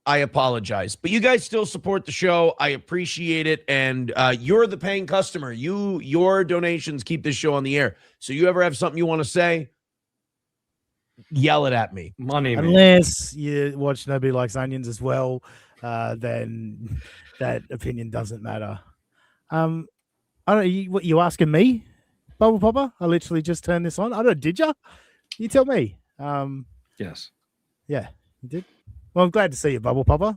I apologize, but you guys still support the show. I appreciate it, and you're the paying customer. Your donations keep this show on the air. So you ever have something you want to say, yell it at me. Money, man. Unless you watch Nobody Likes Onions as well, then that opinion doesn't matter. I don't. What you asking me, Bubble Popper? I literally just turned this on. I don't. Did you? You tell me. Yes. Yeah, you did. Well, I'm glad to see you, Bubble Popper.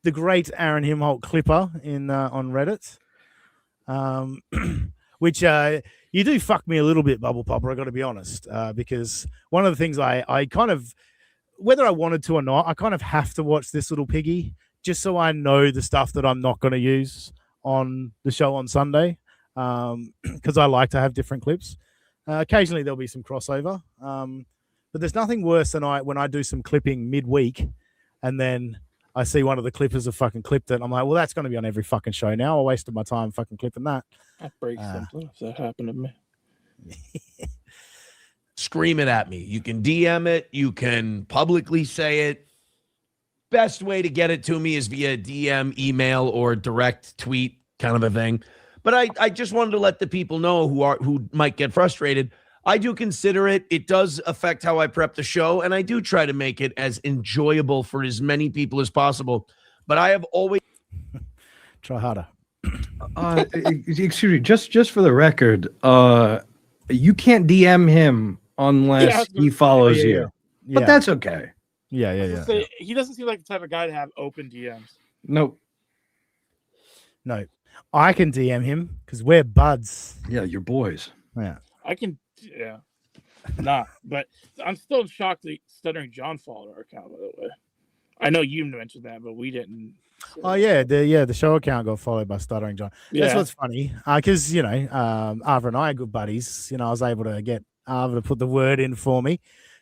The great Aaron Himholt Clipper on Reddit. Which You do fuck me a little bit, Bubble Popper. I got to be honest, because one of the things I kind of, whether I wanted to or not, I kind of have to watch This Little Piggy just so I know the stuff that I'm not going to use on the show on Sunday, because I like to have different clips. Occasionally there'll be some crossover, but there's nothing worse than when I do some clipping midweek, and then I see one of the clippers have fucking clipped it. I'm like, well, that's going to be on every fucking show now. I wasted my time fucking clipping that. That breaks something if that happened to me. Scream it at me. You can DM it. You can publicly say it. Best way to get it to me is via DM, email, or direct tweet kind of a thing. But I just wanted to let the people know who might get frustrated. I do consider it. It does affect how I prep the show, and I do try to make it as enjoyable for as many people as possible. But I have always try harder. Excuse me, just for the record, you can't DM him unless he follows you. But that's okay. Yeah. He doesn't seem like the type of guy to have open DMs. Nope. No, I can DM him because we're buds. Yeah, you're boys. Yeah, I can. Yeah, not. But I'm still shocked that Stuttering John followed our account. By the way, I know you mentioned that, but we didn't. Oh yeah, the show account got followed by Stuttering John. Yeah. That's what's funny, because Arva and I are good buddies. I was able to get Arva to put the word in for me,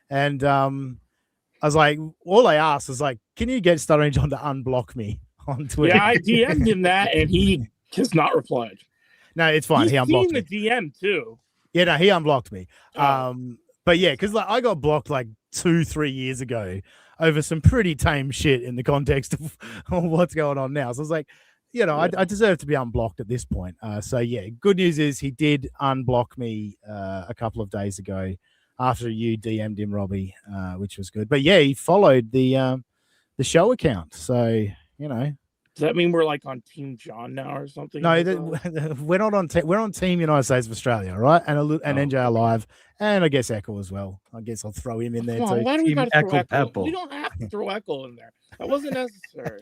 and I was like, all I asked was like, can you get Stuttering John to unblock me on Twitter? Yeah, I DM'd him that, and he has not replied. No, it's fine. He unblocked me. The DM too. Yeah, no, he unblocked me. But yeah, because I got blocked like 2-3 years ago over some pretty tame shit in the context of what's going on now. So I was like, I deserve to be unblocked at this point. So yeah, good news is he did unblock me a couple of days ago after you DM'd him, Robbie, which was good. But yeah, he followed the show account. So, Does that mean we're like on Team John now or something? No, we're not on. We're on Team United States of Australia, right? And NJR Live, and I guess Echo as well. I guess I'll throw him in there too. Why do we got to throw Echo? Apple. We don't have to throw Echo in there. That wasn't necessary.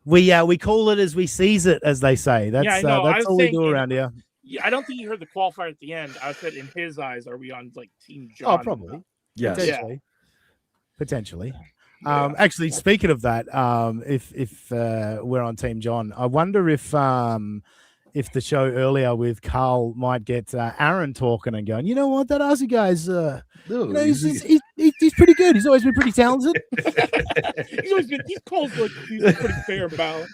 We call it as we seize it, as they say. That's that's all we do around here. Yeah, I don't think you heard the qualifier at the end. I said, in his eyes, are we on like Team John? Oh, probably. Yes. Potentially. Yeah. Actually, speaking of that, if we're on Team John, I wonder if the show earlier with Carl might get Aaron talking and going, you know what, that Aussie guy's, he's pretty good. He's always been pretty talented. He's called like he's pretty fair about.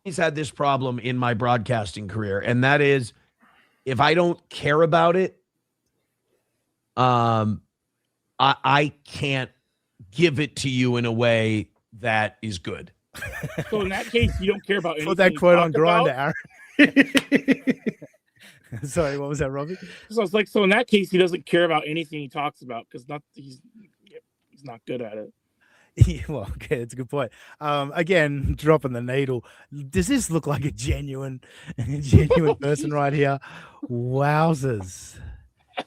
He's had this problem in my broadcasting career, and that is, if I don't care about it, I can't give it to you in a way that is good. So in that case, you don't care about anything. Put that quote on Grindr, Aaron. Sorry, what was that, Robbie? So it's like, so in that case, he doesn't care about anything he talks about because he's not good at it. Yeah, well, okay, that's a good point. Again, dropping the needle. Does this look like a genuine person right here? Wowzers.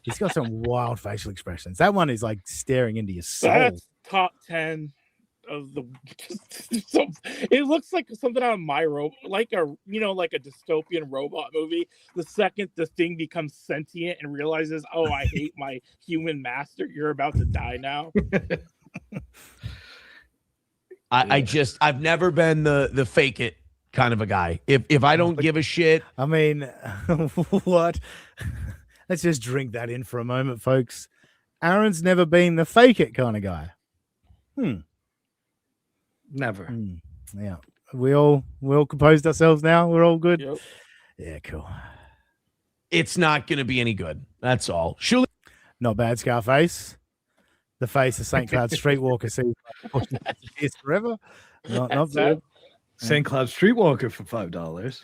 He's got some wild facial expressions. That one is like staring into your soul. That's top 10 of the. It looks like something out of like a dystopian robot movie. The second the thing becomes sentient and realizes, oh, I hate my human master. You're about to die now. I've never been the fake it kind of a guy. If I don't give a shit. I mean, what? Let's just drink that in for a moment, folks. Aaron's never been the fake it kind of guy. Never. Yeah. We all composed ourselves now. We're all good. Yep. Yeah, cool. It's not going to be any good. That's all. Shuli. Not bad, Scarface. The face of St. Cloud Streetwalker sees forever. Not bad. St. Cloud Streetwalker for $5.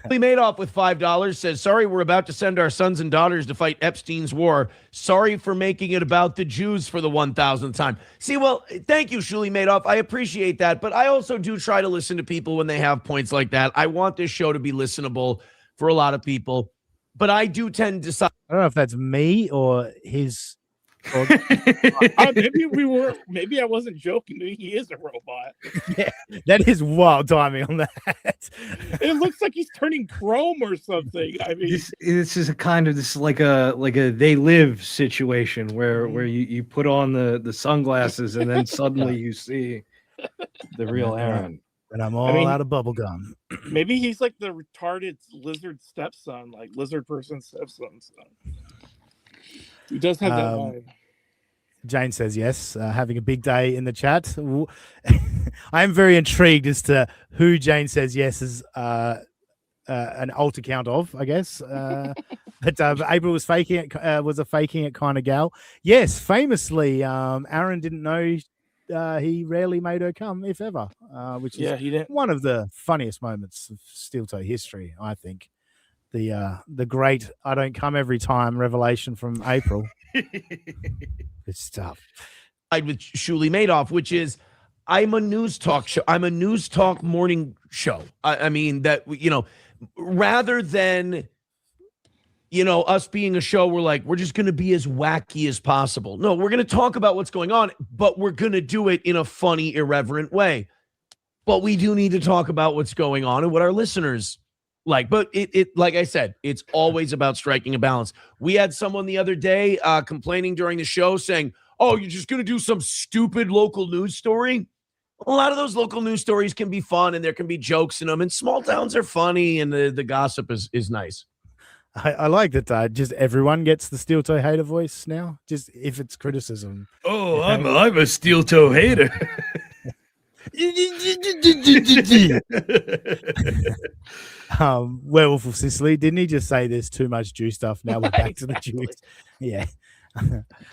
Madoff with $5 says, sorry, we're about to send our sons and daughters to fight Epstein's war. Sorry for making it about the Jews for the 1,000th time. See, well, thank you, Shuli Madoff. I appreciate that. But I also do try to listen to people when they have points like that. I want this show to be listenable for a lot of people. But I do tend to decide. I don't know if that's me or his Maybe I wasn't joking. Maybe he is a robot. Yeah, that is wild timing on that. It looks like he's turning chrome or something. I mean, this is a kind of like a They Live situation where you put on the sunglasses and then suddenly you see the real Aaron. And I'm all out of bubble gum. Maybe he's like the retarded lizard stepson, like lizard person stepson. So. He does have that vibe. Jane says yes, having a big day in the chat. I am very intrigued as to who Jane says yes is an alt account of, I guess. But April was faking it, was a faking it kind of gal. Yes, famously, Aaron didn't know he rarely made her come, if ever, which is one of the funniest moments of steel toe history, I think. The great "I don't come every time" revelation from April. Good stuff. With Shuli Madoff, which is I'm a news talk show. I'm a news talk morning show. I mean that, you know, rather than, you know, us being a show where we're just going to be as wacky as possible. No, we're going to talk about what's going on, but we're going to do it in a funny, irreverent way. But we do need to talk about what's going on and what our listeners like. But it like I said, it's always about striking a balance. We had someone the other day complaining during the show saying, "Oh, you're just going to do some stupid local news story." A lot of those local news stories can be fun and there can be jokes in them, and small towns are funny and the gossip is nice. I like that just everyone gets the steel toe hater voice now, just if it's criticism. Oh, I'm a steel toe hater. Werewolf of Sicily, didn't he just say there's too much Jew stuff? Now we're back to the Jews. Yeah.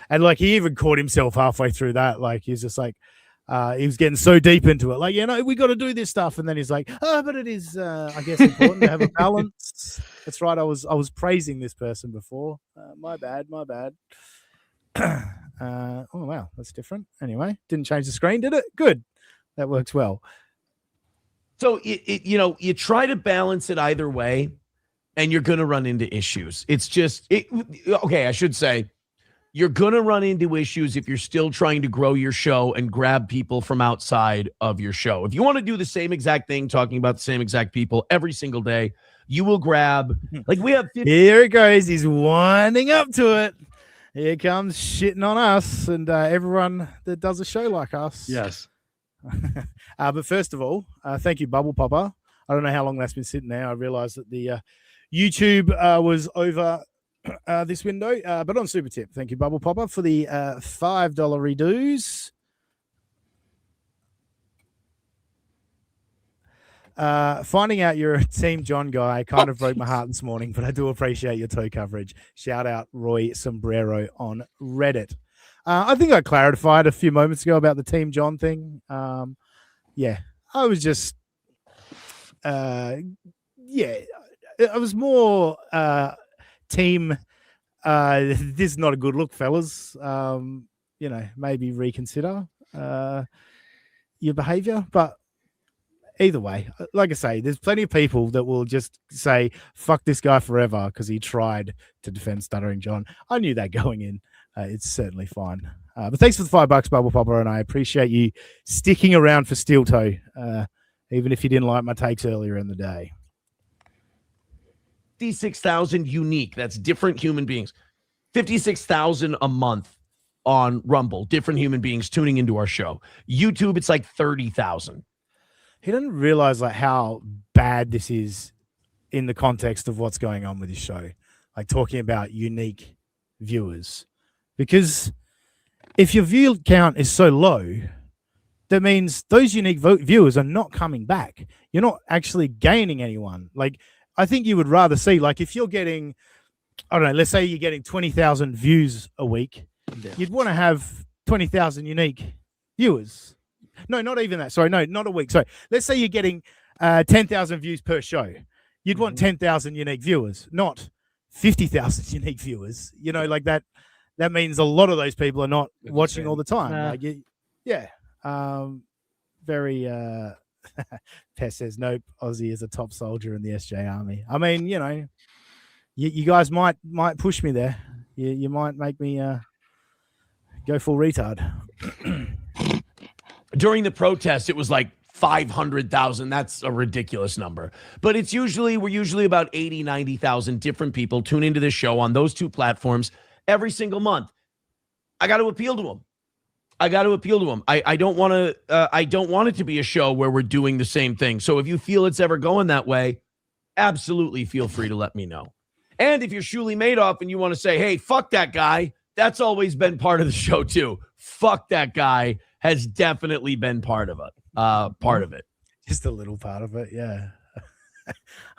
And he even caught himself halfway through that. He's just he was getting so deep into it. We got to do this stuff. And then he's like, "Oh, but it is, I guess, important to have a balance." That's right. I was praising this person before. My bad. Oh, wow. That's different. Anyway, didn't change the screen, did it? Good. That works well. So, you try to balance it either way, and you're going to run into issues. It's just, okay, I should say, you're going to run into issues if you're still trying to grow your show and grab people from outside of your show. If you want to do the same exact thing, talking about the same exact people every single day, you will grab, we have 50- Here it goes. He's winding up to it. Here comes shitting on us and everyone that does a show like us. Yes. But first of all, thank you, Bubble Popper. I don't know how long that's been sitting there. I realized that the YouTube was over this window, but on Super Tip, thank you, Bubble Popper, for the $5 redos. Finding out you're a Team John guy kind of broke my heart this morning, but I do appreciate your toe coverage. Shout out Roy Sombrero on Reddit. I think I clarified a few moments ago about the Team John thing. Yeah, I was just, I was more team. This is not a good look, fellas. Maybe reconsider your behavior. But either way, like I say, there's plenty of people that will just say, "Fuck this guy forever" because he tried to defend Stuttering John. I knew that going in. It's certainly fine. But thanks for the $5, Bubble Popper, and I appreciate you sticking around for Steel Toe, even if you didn't like my takes earlier in the day. 56,000 unique. That's different human beings. 56,000 a month on Rumble. Different human beings tuning into our show. YouTube, it's 30,000. He doesn't realize how bad this is in the context of what's going on with his show. Talking about unique viewers. Because if your view count is so low, that means those unique viewers are not coming back. You're not actually gaining anyone. I think you would rather see, if you're getting, I don't know, let's say you're getting 20,000 views a week, you'd want to have 20,000 unique viewers. No, not even that. Sorry, no, not a week. Sorry. Let's say you're getting 10,000 views per show. You'd want 10,000 unique viewers, not 50,000 unique viewers. That means a lot of those people are not watching all the time. Very Pest says, "Nope, Aussie is a top soldier in the SJ Army." I mean, you guys might push me there. You might make me Go full retard. During the protest, it was like 500,000. That's a ridiculous number. But we're usually about 80, 90,000 different people tune into this show on those two platforms every single month. I got to appeal to them. I don't want it to be a show where we're doing the same thing. So if you feel it's ever going that way, absolutely feel free to let me know. And if you're Shuli Madoff and you want to say, hey, fuck that guy, that's always been part of the show too. Fuck that guy has definitely been part of it. Just a little part of it, yeah.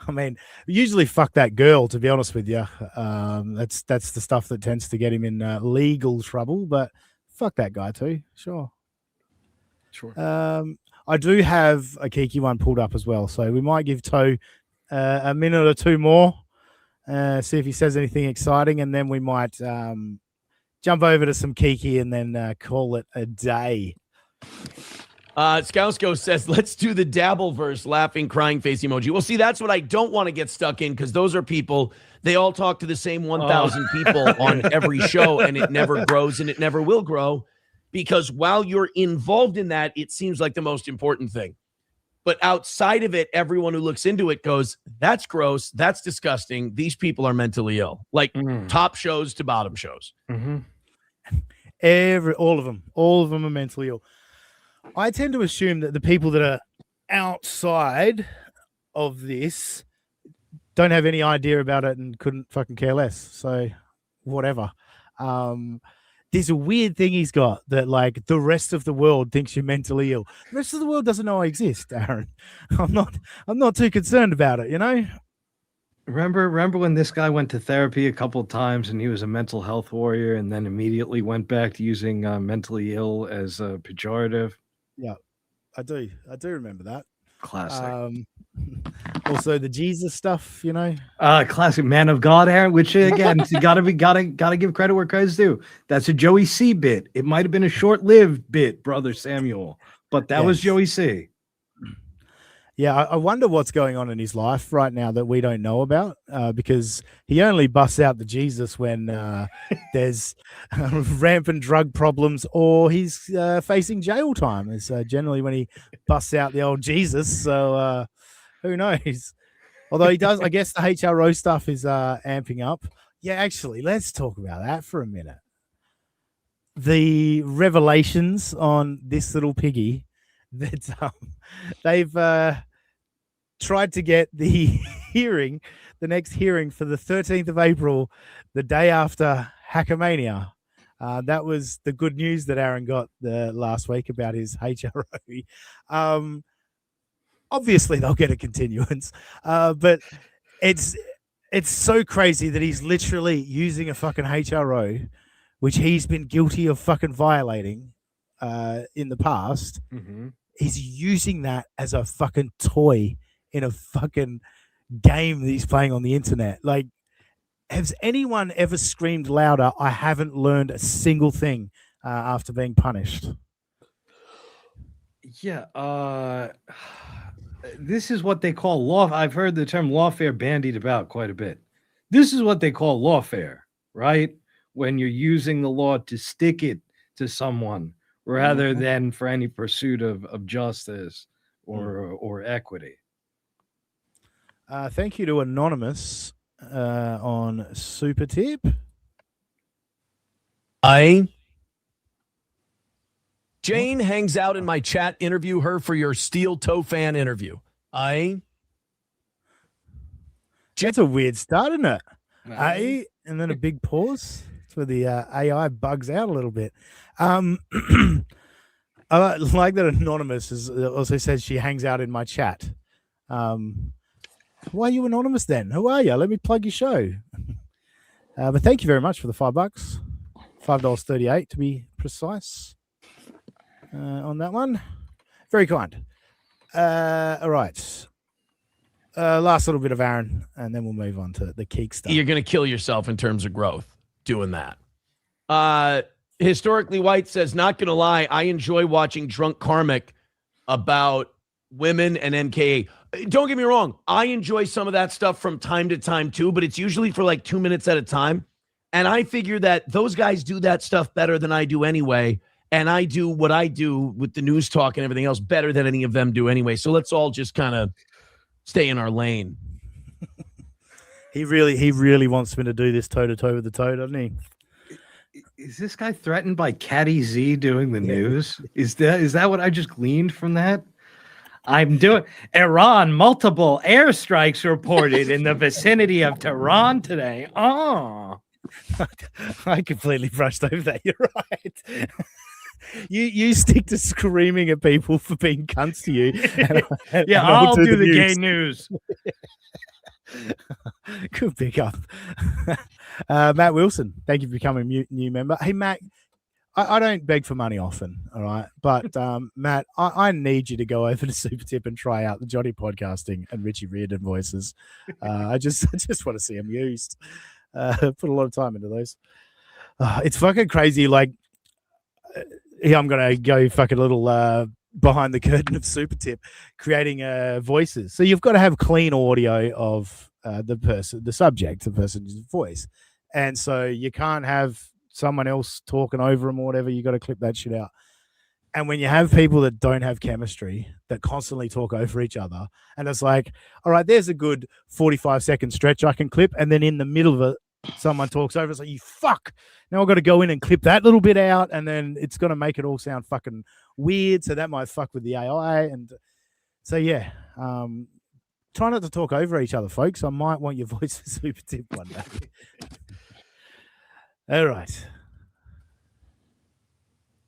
I mean, usually fuck that girl, to be honest with you. That's the stuff that tends to get him in legal trouble, but fuck that guy too, sure. I do have a Kiki one pulled up as well, so we might give Toe a minute or two more, see if he says anything exciting, and then we might jump over to some Kiki and then call it a day. Skousko says, let's do the dabble verse, laughing, crying face emoji. Well, see, that's what I don't want to get stuck in, because those are people, they all talk to the same 1,000 people on every show, and it never grows and it never will grow, because while you're involved in that, it seems like the most important thing. But outside of it, everyone who looks into it goes, that's gross, that's disgusting, these people are mentally ill. Like top shows to bottom shows. All of them are mentally ill. I tend to assume that the people that are outside of this don't have any idea about it and couldn't fucking care less. So whatever. There's a weird thing he's got that, like, the rest of the world thinks you're mentally ill. The rest of the world doesn't know I exist, Aaron. I'm not too concerned about it, you know? Remember when this guy went to therapy a couple of times and he was a mental health warrior and then immediately went back to using mentally ill as a pejorative? Yeah, I do remember that. Classic. Also the Jesus stuff, you know. Classic man of God, Aaron. Which again, gotta give credit where credit's due. That's a Joey C bit. It might have been a short-lived bit, brother Samuel, but that was Joey C. Yeah, I wonder what's going on in his life right now that we don't know about, because he only busts out the Jesus when there's rampant drug problems or he's facing jail time. It's generally when he busts out the old Jesus. So who knows? Although he does, I guess the HRO stuff is amping up. Yeah, actually, let's talk about that for a minute. The revelations on this little piggy that they've tried to get the next hearing for the 13th of April, the day after Hackamania. That was the good news that Aaron got last week about his HRO. Obviously, they'll get a continuance, but it's so crazy that he's literally using a fucking HRO, which he's been guilty of fucking violating in the past. He's using that as a fucking toy in a fucking game that he's playing on the internet. Like, has anyone ever screamed louder, I haven't learned a single thing after being punished? Yeah, this is what they call law. I've heard the term lawfare bandied about quite a bit. This is what they call lawfare, right? When you're using the law to stick it to someone rather than for any pursuit of justice or equity. Thank you to Anonymous on Super Tip. Jane hangs out in my chat. Interview her for your Steel Toe fan interview. That's a weird start, isn't it? And then a big pause. That's where the AI bugs out a little bit. I like that Anonymous also says she hangs out in my chat. Why are you anonymous then? Who are you? Let me plug your show. But thank you very much for the $5. $5.38 to be precise on that one. Very kind. All right. Last little bit of Aaron, and then we'll move on to the Keek stuff. You're going to kill yourself in terms of growth doing that. Historically White says, not going to lie, I enjoy watching Drunk Karmic about women and MKA. Don't get me wrong. I enjoy some of that stuff from time to time too, but it's usually for like 2 minutes at a time. And I figure that those guys do that stuff better than I do anyway. And I do what I do with the news talk and everything else better than any of them do anyway. So let's all just kind of stay in our lane. He really wants me to do this toe-to-toe with the toe, doesn't he? Is this guy threatened by Caddy Z doing the news? Is that what I just gleaned from that? I'm doing Iran, multiple airstrikes reported in the vicinity of Tehran today. Oh, I completely brushed over that. You're right. You stick to screaming at people for being cunts to you. Yeah, I'll do the gay news. Good pickup. Matt Wilson, thank you for becoming a new member. Hey, Matt, I don't beg for money often, all right? But, Matt, I need you to go over to Supertip and try out the Johnny Podcasting and Richie Riordan voices. I just want to see them used. Put a lot of time into those. It's fucking crazy. Like, I'm going to go fucking little behind the curtain of Supertip, creating voices. So you've got to have clean audio of the subject, the person's voice. And so you can't have someone else talking over them or whatever. You got to clip that shit out. And when you have people that don't have chemistry, that constantly talk over each other, and it's like, all right, there's a good 45-second stretch I can clip. And then in the middle of it, someone talks over. It's like, you fuck. Now I've got to go in and clip that little bit out. And then it's going to make it all sound fucking weird. So that might fuck with the AI. And so, yeah, try not to talk over each other, folks. I might want your voice for Supertip one day. All right.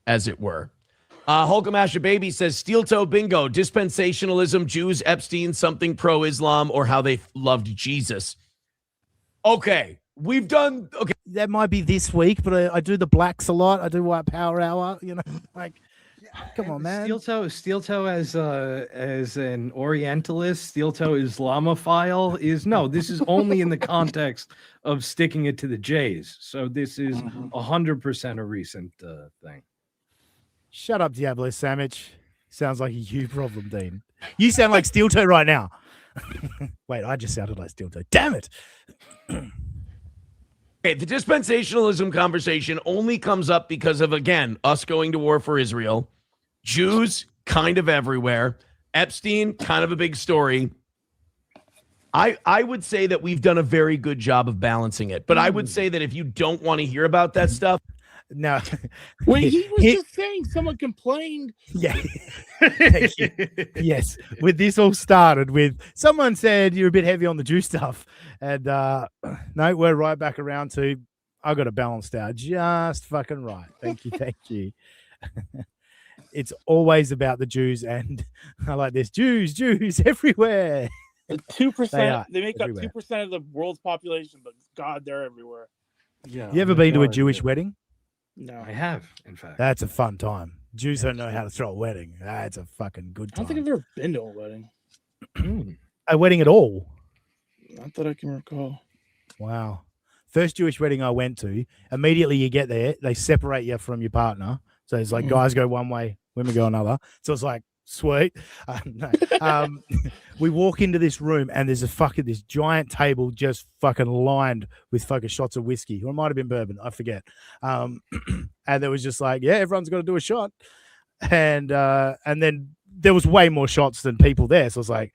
As it were. Hulkamasha Baby says, Steel Toe Bingo, dispensationalism, Jews, Epstein, something pro-Islam, or how they loved Jesus. Okay. We've done, okay. That might be this week, but I do the blacks a lot. I do White Power Hour, you know, like, come on, man. Steel Toe as an Orientalist, Steel Toe Islamophile is no. This is only in the context of sticking it to the Jays. So this is 100% a recent thing. Shut up, Diablo Sandwich. Sounds like a you problem, Dean. You sound like Steel Toe right now. Wait, I just sounded like Steel Toe. Damn it. Okay, the dispensationalism conversation only comes up because of, again, us going to war for Israel, Jews kind of everywhere, Epstein, kind of a big story. I would say that we've done a very good job of balancing it, but I would say that if you don't want to hear about that stuff, no. Wait, he was just saying someone complained. Yeah. Thank you. Yes. With this all started with someone said you're a bit heavy on the Jew stuff. And no, we're right back around to I got it balanced out just fucking right. Thank you. Thank you. It's always about the Jews, and I like this. Jews everywhere. 2%. They make everywhere. Up 2% of the world's population, but God, they're everywhere. Yeah. You ever been to a Jewish wedding? No, I have. In fact, that's a fun time. Jews don't know how to throw a wedding. That's a fucking good time. I don't think I've ever been to a wedding. A wedding at all? Not that I can recall. Wow. First Jewish wedding I went to, immediately you get there, they separate you from your partner. So it's like guys go one way, women go another. So it's like, sweet. We walk into this room and there's this giant table just fucking lined with fucking shots of whiskey, or it might have been bourbon, I forget. And there was just like, yeah, everyone's got to do a shot, and then there was way more shots than people there. So it's like,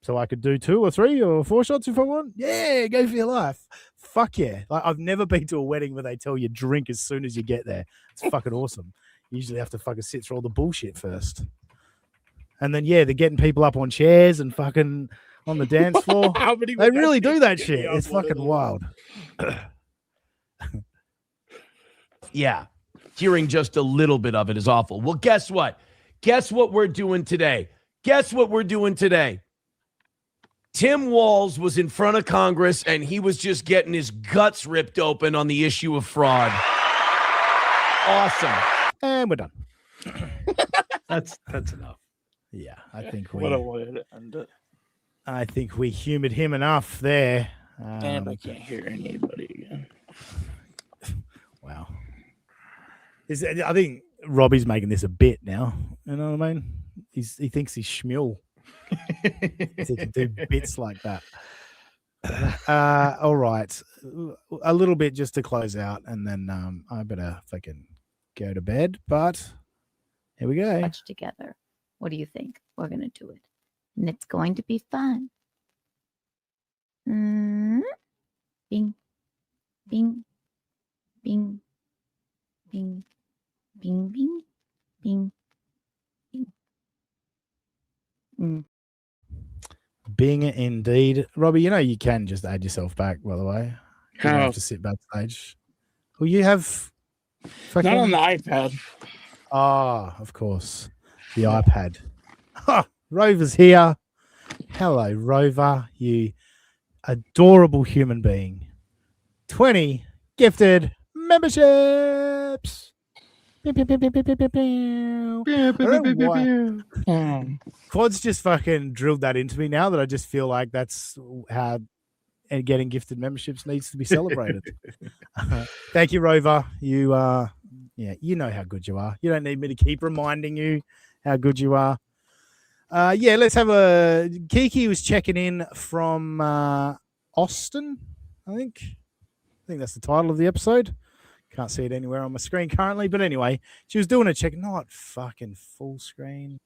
so I could do 2 or 3 or 4 shots if I want. Yeah, go for your life. Fuck yeah! Like, I've never been to a wedding where they tell you drink as soon as you get there. It's fucking awesome. You usually have to fucking sit through all the bullshit first. And then, yeah, they're getting people up on chairs and fucking on the dance floor. They really do that shit. It's fucking wild. Yeah. Hearing just a little bit of it is awful. Well, guess what? Guess what we're doing today? Tim Walz was in front of Congress and he was just getting his guts ripped open on the issue of fraud. Awesome. And we're done. That's enough. Yeah, I think we. What a way to end it. I think we humored him enough there. And I can't hear anybody again. Wow. I think Robbie's making this a bit now. You know what I mean? He thinks he's Shmil. He can do bits like that. All right. A little bit just to close out, and then I better fucking go to bed. But here we go. Watch together. What do you think? We're gonna do it, and it's going to be fun. Bing, bing, bing, bing, bing, bing, bing, bing. Bing indeed. Robbie, you know you can just add yourself back, by the way. You don't How? have to sit backstage. Well, you have Not on the iPad. Ah, of course. The iPad. Ha! Rover's here. Hello, Rover, you adorable human being. 20 gifted memberships. Pew, pew, pew, pew, pew, pew, pew, pew. I don't know why. Quad's just fucking drilled that into me now that I just feel like that's how getting gifted memberships needs to be celebrated. Thank you, Rover. You yeah, you know how good you are. You don't need me to keep reminding you how good you are. Yeah, let's have a Kiki was checking in from Austin, I think that's the title of the episode. Can't see it anywhere on my screen currently, but anyway, she was doing a check, not fucking full screen.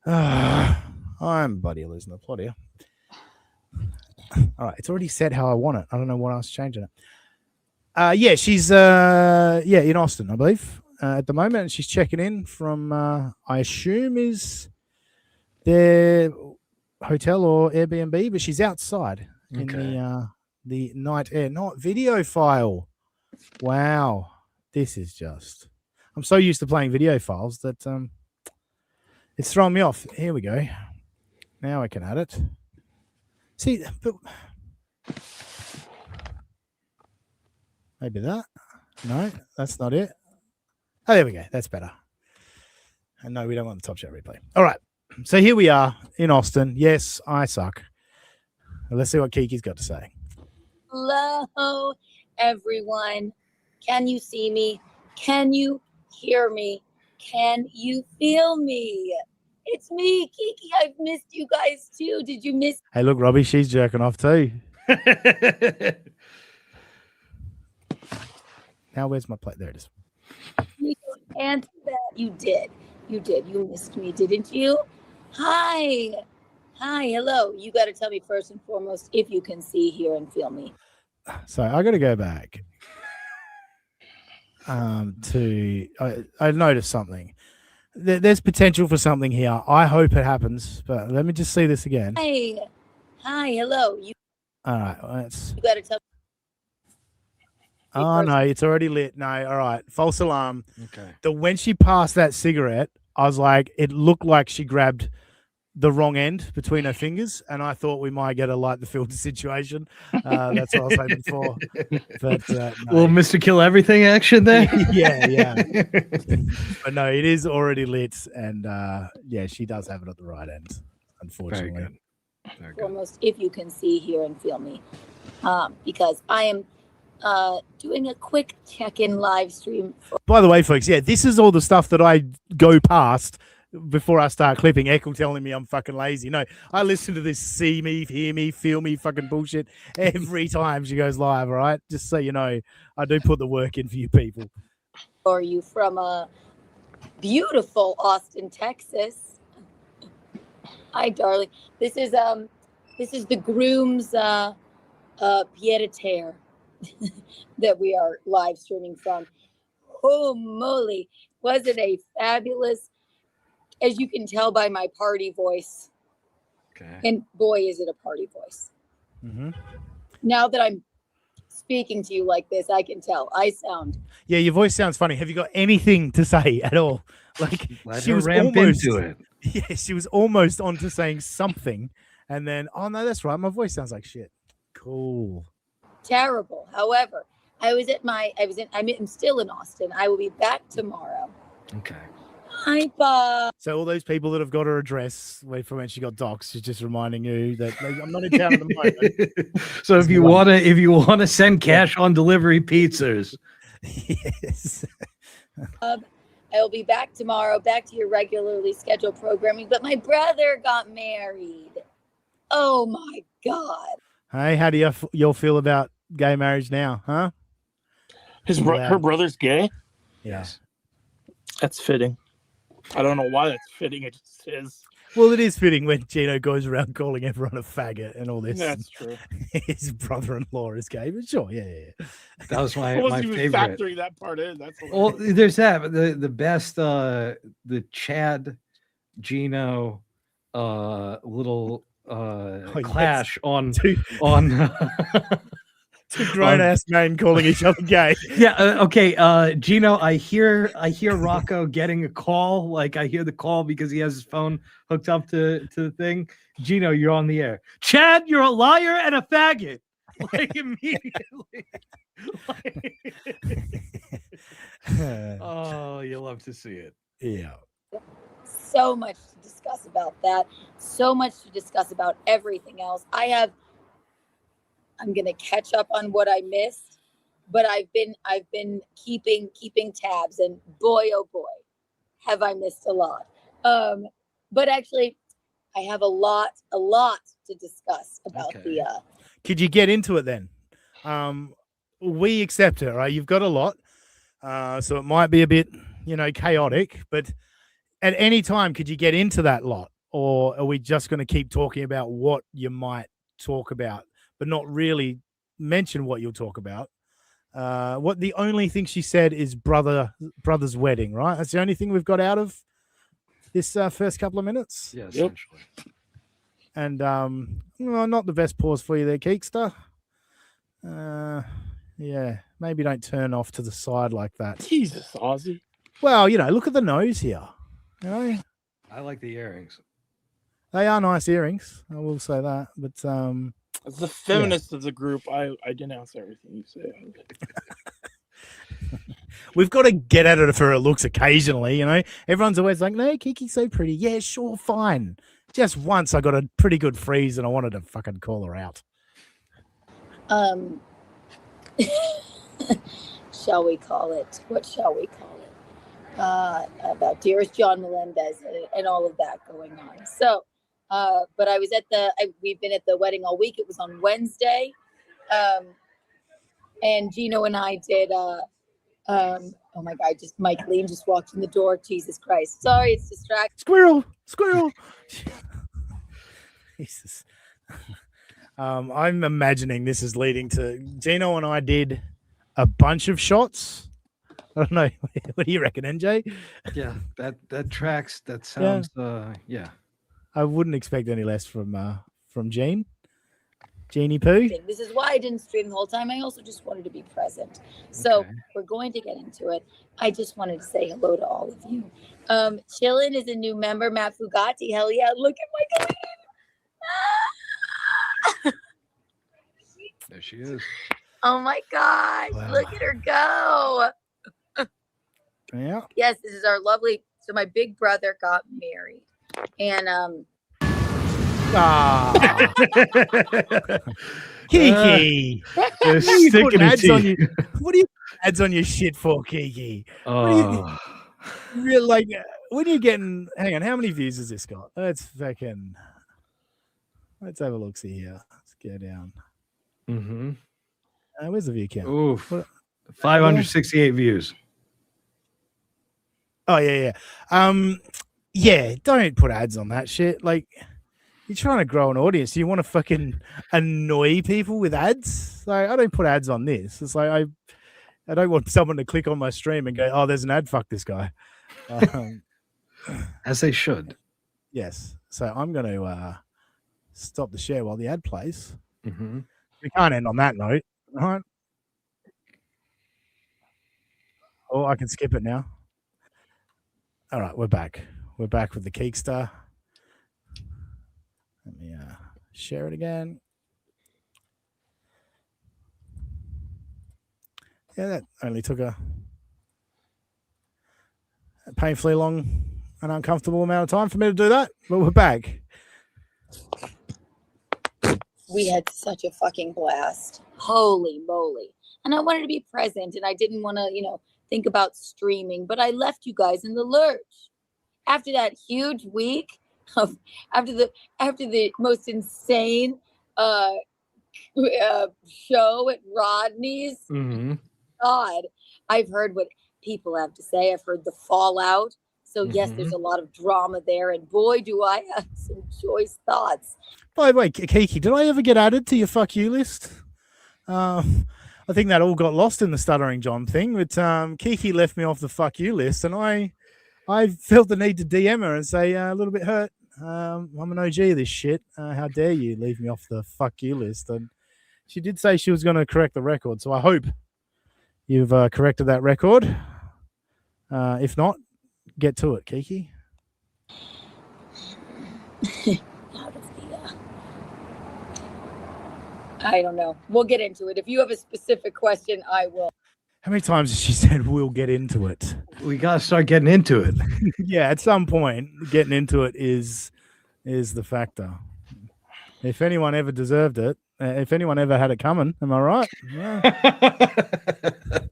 I'm bloody losing the plot here. All right, it's already said how I want it. I don't know what else changing it. Yeah, she's in Austin, I believe, at the moment, and she's checking in from I assume is their hotel or Airbnb, but she's outside in the night air, not video file. Wow, this is just. I'm so used to playing video files that it's throwing me off. Here we go. Now I can add it. See, but maybe that. No, that's not it. Oh, there we go. That's better. And no, we don't want the Top Shot replay. All right. So here we are in Austin. Yes, I suck. Let's see what Kiki's got to say. Hello, everyone. Can you see me? Can you hear me? Can you feel me? It's me, Kiki. I've missed you guys too. Did you miss? Hey, look, Robbie, she's jerking off too. Now, where's my plate? There it is. You answer that. You did. You did. You missed me, didn't you? Hi. Hi. Hello. You got to tell me first and foremost if you can see, hear, and feel me. So I got to go back to I noticed something. There's potential for something here. I hope it happens, but let me just see this again. Hi. Hi. Hello. All right. Let's. You got to tell. Oh no, it's already lit. No, all right. False alarm. Okay. When she passed that cigarette, I was like, it looked like she grabbed the wrong end between her fingers, and I thought we might get a light the filter situation. That's what I was hoping for. But no. Well, Mr. Kill Everything action there. yeah. But no, it is already lit, and yeah, she does have it at the right end, unfortunately. Very good. Foremost, if you can see, hear, and feel me, because I am doing a quick check-in live stream. By the way, folks, yeah, this is all the stuff that I go past before I start clipping. Echo telling me I'm fucking lazy. No, I listen to this see me, hear me, feel me fucking bullshit every time she goes live, all right? Just so you know, I do put the work in for you people. For you from beautiful Austin, Texas. Hi, darling. This is the groom's pied-à-terre that we are live streaming from. Oh moly, was it a fabulous, as you can tell by my party voice. Okay. And boy, is it a party voice. Mm-hmm. Now that I'm speaking to you like this, I can tell I sound. Yeah, your voice sounds funny. Have you got anything to say at all? Like Let she her was ramp almost into it. Yeah, she was almost onto saying something, and then oh no, that's right, my voice sounds like shit. Cool. Terrible. However, I'm still in Austin. I will be back tomorrow. Okay. Hi, Bob. So all those people that have got her address from when she got doxxed, she's just reminding you that like, I'm not in town at the moment. So if you wanna send cash on delivery pizzas, Yes. I will be back tomorrow, back to your regularly scheduled programming. But my brother got married. Oh my God. Hey, how do y'all feel about gay marriage now, huh? Her brother's gay? Yes. That's fitting. I don't know why that's fitting. It just is. Well, it is fitting when Gino goes around calling everyone a faggot and all this. That's true. His brother-in-law is gay, but sure, yeah. That was I my wasn't even favorite. factoring that part in. That's Well, there's that. But the best the Chad Gino little clash on two grown-ass men calling each other gay. Yeah. Okay. Gino, I hear Rocco getting a call. Like I hear the call because he has his phone hooked up to the thing. Gino, you're on the air. Chad, you're a liar and a faggot. Like immediately. Oh, you love to see it. Yeah. So much to discuss about that. So much to discuss about everything else. I'm gonna catch up on what I missed, but I've been keeping tabs, and boy, oh boy, have I missed a lot. But actually, I have a lot to discuss about the. Could you get into it then? We accept it, right? You've got a lot, so it might be a bit, chaotic. But at any time, could you get into that lot, or are we just going to keep talking about what you might talk about, but not really mention what you'll talk about? What the only thing she said is brother's wedding, right? That's the only thing we've got out of this first couple of minutes. Yeah, essentially. And not the best pause for you there, Keekster. Yeah, maybe don't turn off to the side like that. Jesus, Ozzy. Well, look at the nose here. I like the earrings. They are nice earrings. I will say that. But as the feminist of the group, I denounce everything you say. We've got to get at it for her looks occasionally, Everyone's always like, no, Kiki's so pretty. Yeah, sure, fine. Just once I got a pretty good freeze and I wanted to fucking call her out. Shall we call it? What shall we call it? About dearest John Melendez and all of that going on. So, but I was we've been at the wedding all week. It was on Wednesday. And Gino and I did, oh my God, Mike Lean just walked in the door. Jesus Christ. Sorry, it's distracting. Squirrel. Jesus. I'm imagining this is leading to Gino and I did a bunch of shots. I don't know. What do you reckon, NJ? Yeah, that tracks. That sounds. Yeah. I wouldn't expect any less from Jeannie Poo. This is why I didn't stream the whole time. I also just wanted to be present. So we're going to get into it. I just wanted to say hello to all of you. Chillin is a new member, Matt Fugati. Hell yeah! Look at my queen. There she is. Oh my gosh! Wow. Look at her go. Yeah. Yes, this is our lovely. So my big brother got married, and Kiki. What are you putting ads on you? What are you ads on your shit for, Kiki? Like when you're getting. Hang on, how many views has this got? Let's have a look. See here. Let's go down. Mm-hmm. Where's the view count? Oof. 568 views. Oh yeah. Yeah, don't put ads on that shit. Like, you're trying to grow an audience. You want to fucking annoy people with ads? Like, I don't put ads on this. It's like I don't want someone to click on my stream and go, "Oh, there's an ad. Fuck this guy." As they should. Yes. So I'm going to stop the share while the ad plays. Mm-hmm. We can't end on that note, all right? Oh, I can skip it now. All right, we're back. We're back with the Keekster. Let me share it again. Yeah, that only took a painfully long and uncomfortable amount of time for me to do that, but we're back. we had such a fucking blast. Holy moly. And I wanted to be present, and I didn't want to, think about streaming, but I left you guys in the lurch. After that huge week after the most insane show at Rodney's. Mm-hmm. God, I've heard what people have to say. I've heard the fallout. So yes, Mhm. there's a lot of drama there, and boy, do I have some choice thoughts. By the way, Kiki, did I ever get added to your fuck you list? I think that all got lost in the Stuttering John thing, but Kiki left me off the fuck you list, and I felt the need to DM her and say a little bit hurt. I'm an OG of this shit. How dare you leave me off the fuck you list? And she did say she was going to correct the record, so I hope you've corrected that record. If not, get to it, Kiki. Out of the, I don't know. We'll get into it. If you have a specific question, I will. How many times has she said we'll get into it? We gotta start getting into it. Yeah, at some point, getting into it is the factor. If anyone ever deserved it, if anyone ever had it coming, am I right? Yeah.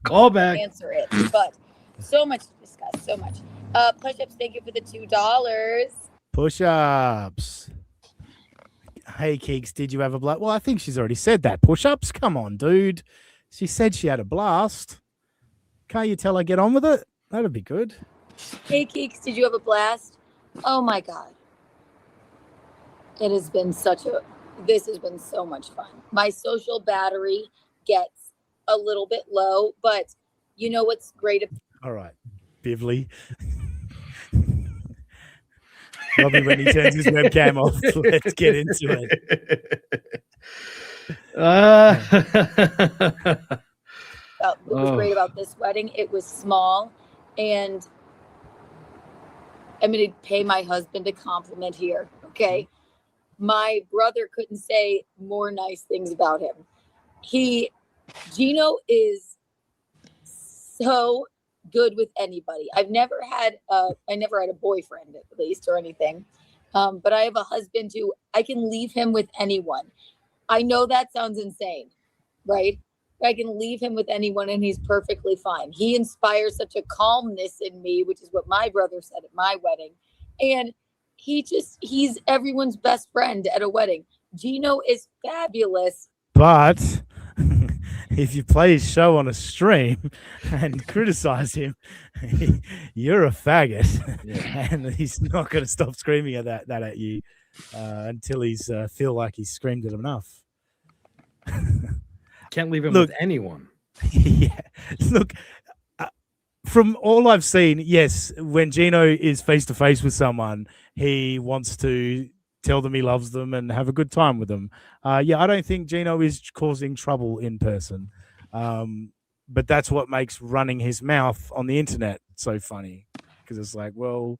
Call back. Answer it, but so much to discuss. So much. Push-ups. Thank you for the $2. Push-ups. Hey, Keeks, did you have a blast? Well, I think she's already said that. Push-ups? Come on, dude. She said she had a blast. Can't you tell her get on with it? That'd be good. Hey, Keeks, did you have a blast? Oh my God. It has been this has been so much fun. My social battery gets a little bit low, but you know what's great? All right, Bivley. Robbie, when he turns his webcam off, let's get into it. What was great about this wedding? It was small, and I'm going to pay my husband a compliment here. Okay. My brother couldn't say more nice things about him. Gino is so good with anybody. I never had a boyfriend at least or anything. But I have a husband who I can leave him with anyone. I know that sounds insane, right? I can leave him with anyone and he's perfectly fine. He inspires such a calmness in me, which is what my brother said at my wedding. And he's everyone's best friend at a wedding. Gino is fabulous. But if you play his show on a stream and criticize him, you're a faggot. Yeah. And he's not going to stop screaming at that at you until he's feel like he's screamed at him enough. Can't leave him with anyone. Yeah. Look, from all I've seen, yes, when Gino is face to face with someone, he wants to tell them he loves them and have a good time with them. Yeah, I don't think Gino is causing trouble in person. But that's what makes running his mouth on the internet so funny. Because it's like, well,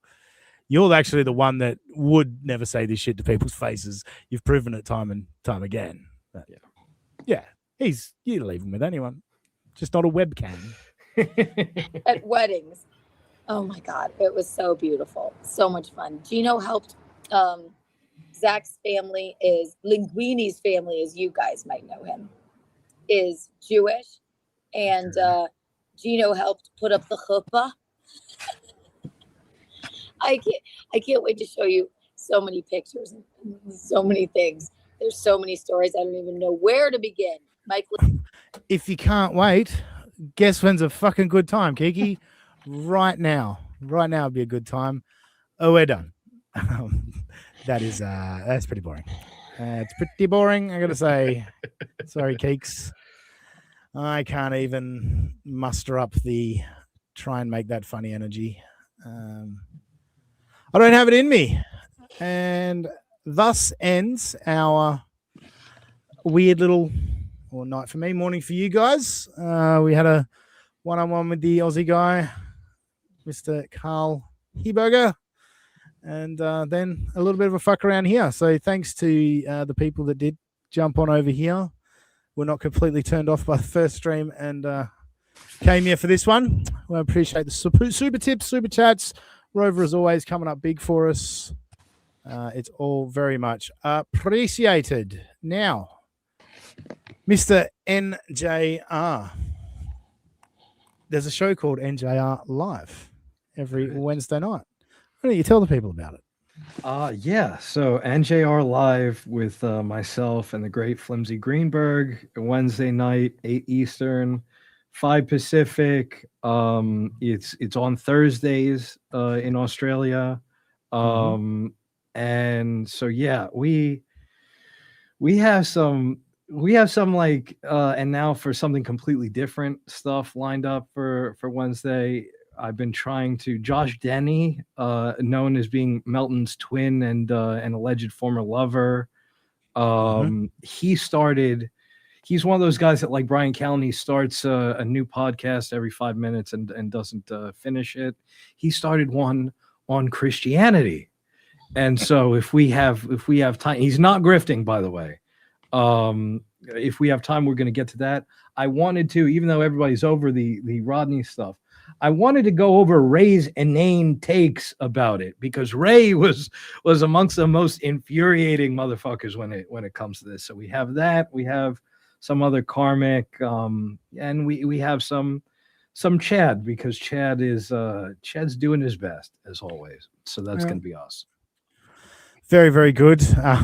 you're actually the one that would never say this shit to people's faces. You've proven it time and time again. But yeah, you leave him with anyone. Just not a webcam. At weddings. Oh my God. It was so beautiful. So much fun. Gino helped. Zach's family Linguini's family, as you guys might know him, is Jewish. And Gino helped put up the chuppah. I can't wait to show you so many pictures and so many things. There's so many stories. I don't even know where to begin. Michael. If you can't wait, guess when's a fucking good time, Kiki? Right now. Right now would be a good time. Oh, we're done. That's pretty boring. It's pretty boring, I gotta say. Sorry, Keeks. I can't even muster up the try and make that funny energy. I don't have it in me. And thus ends our weird little night for me, morning for you guys. We had a one-on-one with the Aussie guy, Mr. Carl Heberger. And then a little bit of a fuck around here. So thanks to the people that did jump on over here. We're not completely turned off by the first stream and came here for this one. We appreciate the super tips, super chats. Rover, as always, coming up big for us. It's all very much appreciated. Now, Mr. NJR. There's a show called NJR Live every Wednesday night. Why don't you tell the people about it? Yeah. So NJR Live with myself and the great Flimsy Greenberg, Wednesday night, 8 Eastern, 5 Pacific. It's on Thursdays in Australia. And so yeah, we have some like and now for something completely different stuff lined up for Wednesday. I've been trying to Josh Denny, known as being Melton's twin and an alleged former lover. He's one of those guys that, like Brian Calney, starts a new podcast every 5 minutes and doesn't finish it. He started one on Christianity. And so if we have time, he's not grifting, by the way. If we have time, we're going to get to that. I wanted to, even though everybody's over the Rodney stuff, I wanted to go over Ray's inane takes about it, because Ray was amongst the most infuriating motherfuckers when it comes to this. So we have that. We have some other karmic, and we have some Chad, because Chad's doing his best as always. So that's going to be us. Very, very good. I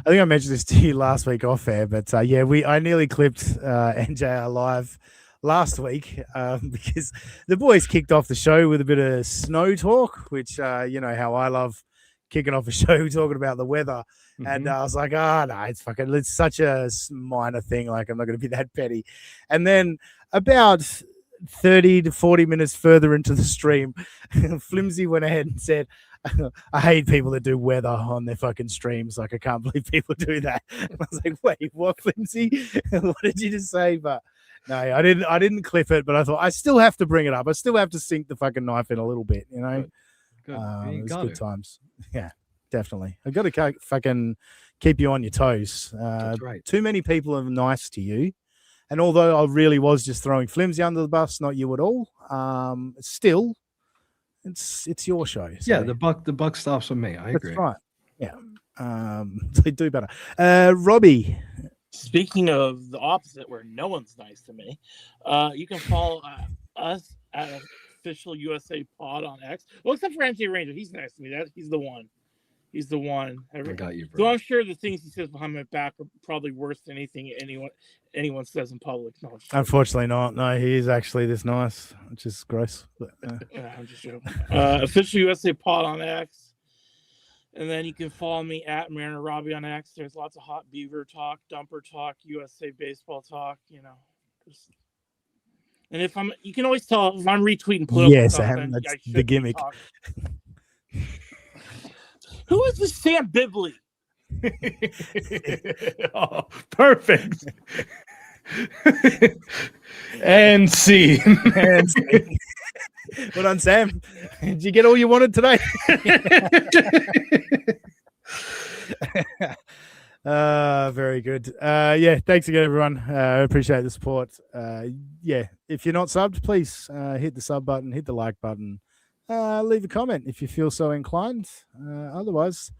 think I mentioned this to you last week off air, but yeah, I nearly clipped NJR Live last week because the boys kicked off the show with a bit of snow talk, which you know how I love kicking off a show talking about the weather. And I was like, no, it's such a minor thing. Like, I'm not going to be that petty. And then about 30 to 40 minutes further into the stream, Flimsy went ahead and said, I hate people that do weather on their fucking streams. Like, I can't believe people do that. And I was like, wait, what, Flimsy? What did you just say? But no, I didn't clip it, but I thought I still have to bring it up. I still have to sink the fucking knife in a little bit, you know? Good. It was good times. Yeah, definitely. I've got to fucking keep you on your toes. That's right. Too many people are nice to you. And although I really was just throwing Flimsy under the bus, not you at all, still, it's your show. So. Yeah, the buck stops with me. I agree. That's right. Yeah. They do better. Robbie. Speaking of the opposite, where no one's nice to me, you can follow us at Official USA Pod on X. Well, except for MJ Ranger, he's nice to me. He's the one. He's the one. I got you, bro. So I'm sure the things he says behind my back are probably worse than anything anyone says in public. No, unfortunately not. No, he is actually this nice, which is gross. But, I'm just joking. Official USA Pod on X. And then you can follow me at Mariner Robbie on X. There's lots of hot beaver talk, dumper talk, USA baseball talk, you know. And if you can always tell if I'm retweeting political Sam, that's the gimmick. Who is this Sam Bibley? Oh, perfect. And see. Well done, Sam. Did you get all you wanted today? Very good. Yeah, thanks again, everyone. Appreciate the support. Yeah, if you're not subbed, please hit the sub button, hit the like button, leave a comment if you feel so inclined. Otherwise,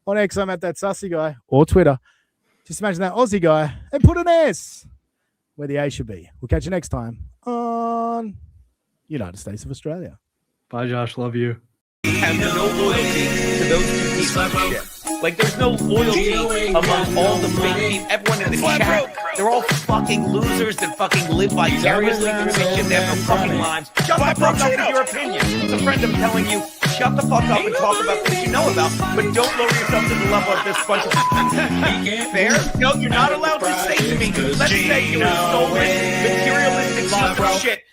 on X, I'm at that sussy guy, or Twitter. Just imagine that Aussie guy and put an S where the A should be. We'll catch you next time on United States of Australia. Bye, Josh. Love you. Have no loyalty to those two pieces of shit. Like, there's no loyalty among all the fake people. Everyone in the chat, they're all fucking losers that fucking live vicariously through this shit. They have no fucking lives. Shut the fuck up with your opinion. It's a friend I'm telling you, shut the fuck up and talk about things you know about, but don't lower yourself to the level of this bunch of fair? No, you're not allowed to say to me, let's say you were stolen materialistic shit